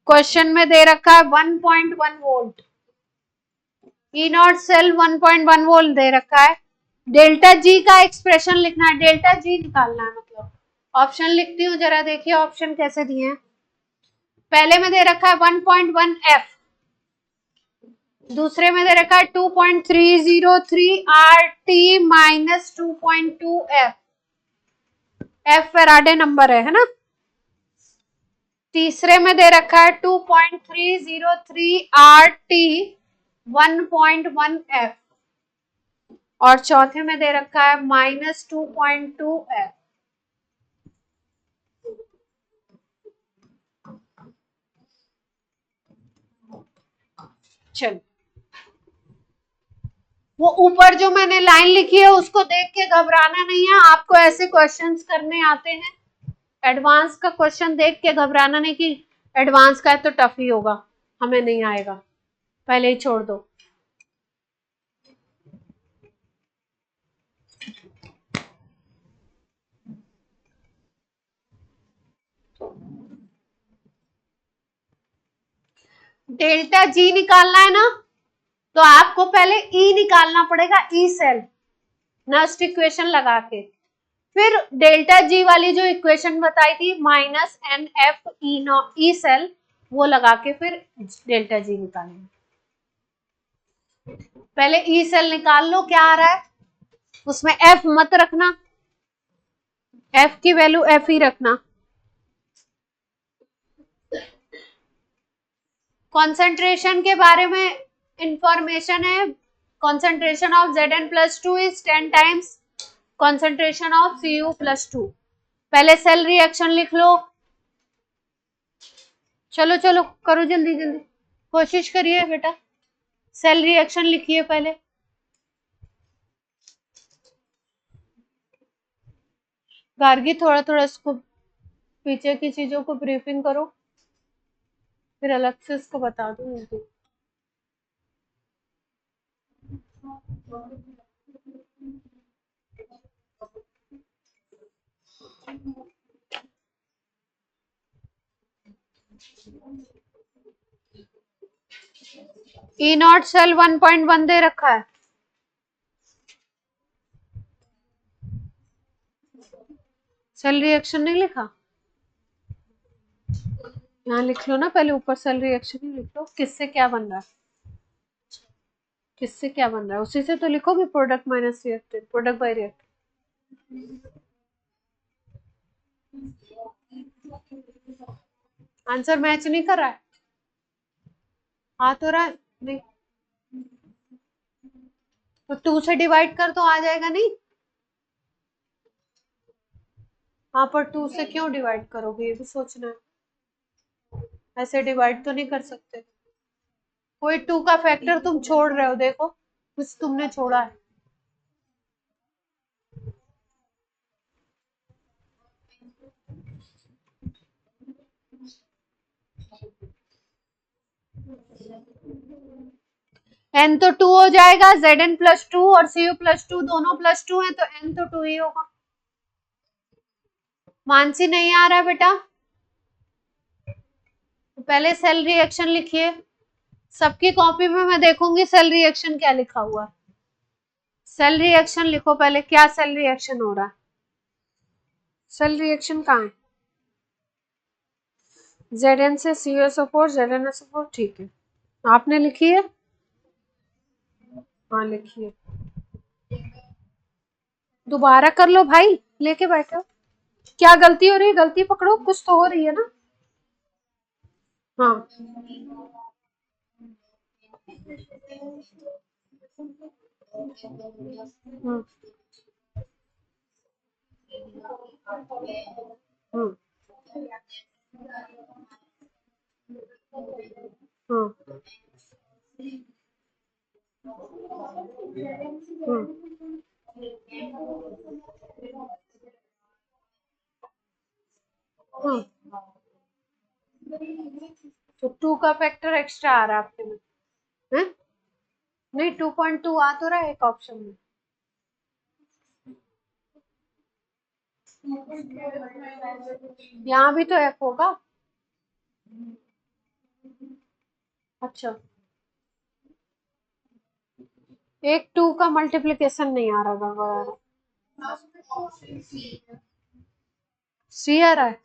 क्वेश्चन में दे रखा है 1.1 volt, E not cell 1.1 volt दे रखा है। डेल्टा जी का एक्सप्रेशन लिखना है, डेल्टा जी निकालना है, मतलब ऑप्शन लिखती हूँ जरा, देखिए ऑप्शन कैसे दिए हैं। पहले में दे रखा है 1.1 एफ, दूसरे में दे रखा है 2.303 R T minus 2.2 F, F Faraday number है ना। तीसरे में दे रखा है 2.303 RT 1.1 F और चौथे में दे रखा है -2.2 F। चल, वो ऊपर जो मैंने लाइन लिखी है उसको देख के घबराना नहीं है। आपको ऐसे क्वेश्चंस करने आते हैं, एडवांस का क्वेश्चन देख के घबराना नहीं कि एडवांस का है तो टफ ही होगा, हमें नहीं आएगा, पहले ही छोड़ दो। डेल्टा जी निकालना है ना, तो आपको पहले ई निकालना पड़ेगा, ई सेल नेक्स्ट इक्वेशन लगा के, फिर डेल्टा जी वाली जो इक्वेशन बताई थी -NF ई सेल वो लगा के फिर डेल्टा जी निकालेंगे। पहले ई सेल निकाल लो, क्या आ रहा है उसमें, एफ मत रखना, एफ की वैल्यू एफ ही रखना। कॉन्सेंट्रेशन के बारे में इंफॉर्मेशन है, concentration of Zn+2 is 10 times concentration of Cu+2। पहले सेल रिएक्शन लिख लो, चलो चलो करो जल्दी जल्दी, कोशिश करिए बेटा, सेल रिएक्शन लिखिए पहले। गार्गी थोड़ा थोड़ा इसको पीछे की चीजों को ब्रीफिंग करो, फिर अलग से इसको बता दूंगी। ई नॉट सेल 1.1 दे रखा है, सेल रिएक्शन नहीं लिखा, यहाँ लिख लो ना, पहले ऊपर सेल रिएक्शन ही लिख लो, किससे क्या बन रहा है, किससे क्या बन रहा है उसी से तो लिखोगे, product minus reacted, product by reacted. Answer match नहीं कर रहा है, हाँ तो रहा नहीं, तो 2 से डिवाइड कर तो आ जाएगा नहीं, हाँ पर 2 से क्यों डिवाइड करोगे ये भी सोचना है, ऐसे डिवाइड तो नहीं कर सकते, कोई 2 का फैक्टर तुम छोड़ रहे हो, देखो कुछ तुमने छोड़ा है। n तो 2 हो जाएगा, Zn+2 और Cu+2 दोनों +2 है तो n तो 2 ही होगा। मानसी नहीं आ रहा है बेटा, तो पहले सेल रिएक्शन लिखिए, सबकी कॉपी में मैं देखूंगी सेल रिएक्शन क्या लिखा हुआ है, सेल रिएक्शन लिखो पहले, क्या सेल रिएक्शन हो रहा है, सेल रिएक्शन कहाँ है, Zn से CuSO4 ZnSO4, ठीक है, आपने लिखी है, हाँ लिखिए, दोबारा कर लो भाई, लेके बैठो, क्या गलती हो रही है, गलती पकड़ो, कुछ तो हो रही है ना, हाँ हम्म हम्म हम्म हम्म, तो 2 का फैक्टर एक्स्ट्रा आ रहा है आपके में, है नहीं, 2.2 आ तो रहा है एक ऑप्शन में, यहाँ भी तो एफ होगा, अच्छा एक 2 का मल्टीप्लीकेशन नहीं आ रहा, गड़बड़ आ रहा, सी आ रहा है,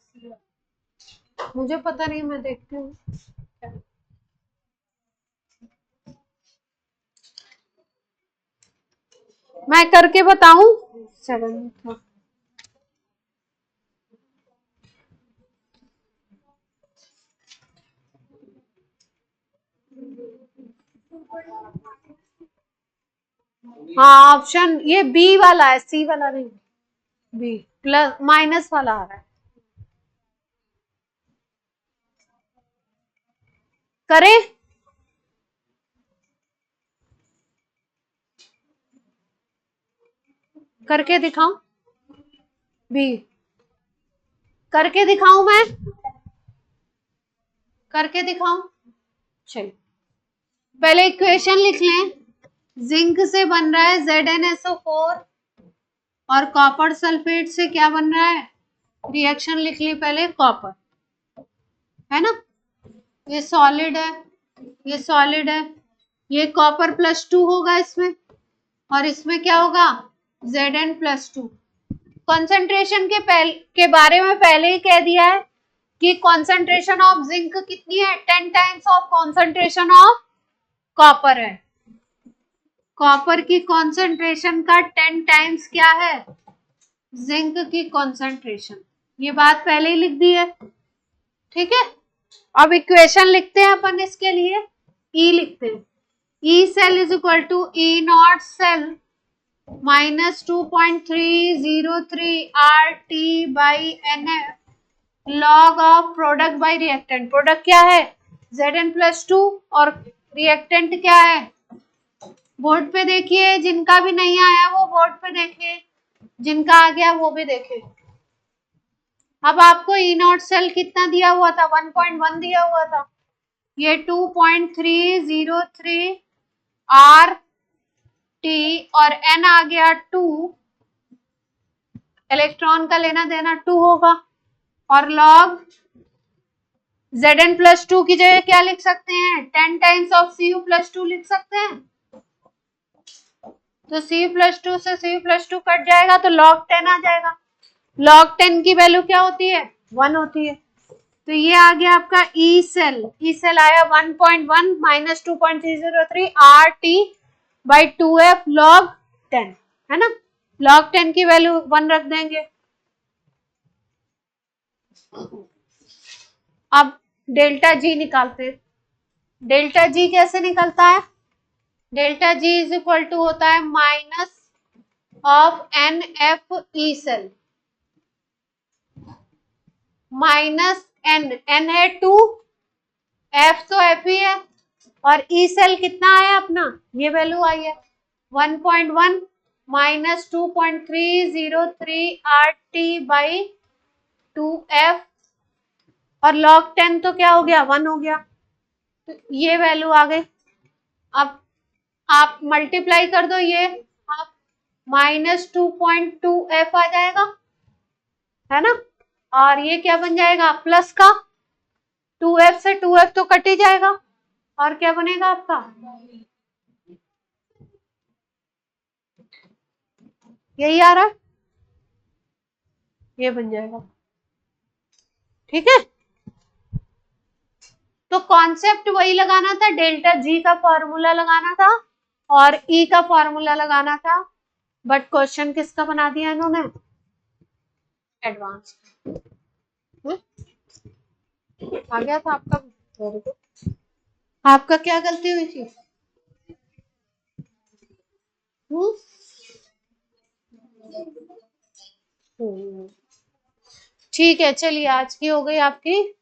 मुझे पता नहीं, मैं देखती हूँ, मैं करके बताऊं, 7 हाँ ऑप्शन ये बी वाला है, सी वाला नहीं, बी प्लस माइनस वाला आ रहा है। करें, करके दिखाऊं, बी करके दिखाऊं, मैं करके दिखाऊं, चलिए पहले इक्वेशन लिख लें। जिंक से बन रहा है ZnSO4 और कॉपर सल्फेट से क्या बन रहा है, रिएक्शन लिख ली पहले, कॉपर है ना, ये सॉलिड है, ये सॉलिड है, ये कॉपर +2 होगा इसमें, और इसमें क्या होगा Zn+2। कंसंट्रेशन के बारे में पहले ही कह दिया है कि कंसंट्रेशन ऑफ जिंक कितनी है, 10 times of concentration of copper है। कॉपर की कंसंट्रेशन का 10 टाइम्स क्या है, जिंक की कंसंट्रेशन। ये बात पहले ही लिख दी है, ठीक है। अब इक्वेशन लिखते हैं अपन इसके लिए, ई लिखते हैं, E cell is equal to E not cell -2.303 RT/NF log of product by reactant. Product क्या है Zn+2 और रिएक्टेंट क्या है, बोर्ड पे देखिए, जिनका भी नहीं आया वो बोर्ड पे देखिए, जिनका आ गया वो भी देखे। अब आपको ई नॉट सेल कितना दिया हुआ था, 1.1 दिया हुआ था, ये 2.303 RT और N आ गया 2, इलेक्ट्रॉन का लेना देना 2 होगा, और लॉग Zn+2 की जगह क्या लिख सकते हैं, 10 टाइम्स ऑफ Cu+2 लिख सकते हैं। तो Cu+2 से Cu+2 कट जाएगा तो log 10 आ जाएगा। log 10 की वैल्यू क्या होती है, 1 होती है। तो ये आ गया आपका ई सेल, ई सेल आया 1.1 -2.303 RT/2F log 10, है ना। log 10 की वैल्यू 1 रख देंगे। अब डेल्टा जी निकालते, डेल्टा जी कैसे निकलता है, delta G is equal to होता है minus of NF E cell minus N है 2, F तो F ही है, और ई सेल कितना आया अपना, ये वैल्यू आई है 1.1 -2.303 RT/2F, और log 10 तो क्या हो गया, 1 हो गया, तो ये वैल्यू आ गई। अब आप मल्टीप्लाई कर दो, ये आप -2.2F आ जाएगा, है ना, और ये क्या बन जाएगा प्लस का 2F से 2F तो कट ही जाएगा, और क्या बनेगा आपका, यही आ रहा है, ये बन जाएगा, ठीक है। तो कॉन्सेप्ट वही लगाना था, डेल्टा जी का फॉर्मूला लगाना था और ई का फॉर्मूला लगाना था, बट क्वेश्चन किसका बना दिया इन्होंने, एडवांस। आ गया था आपका, वेरी गुड। आपका क्या गलती हुई थी, ठीक है, चलिए आज की हो गई आपकी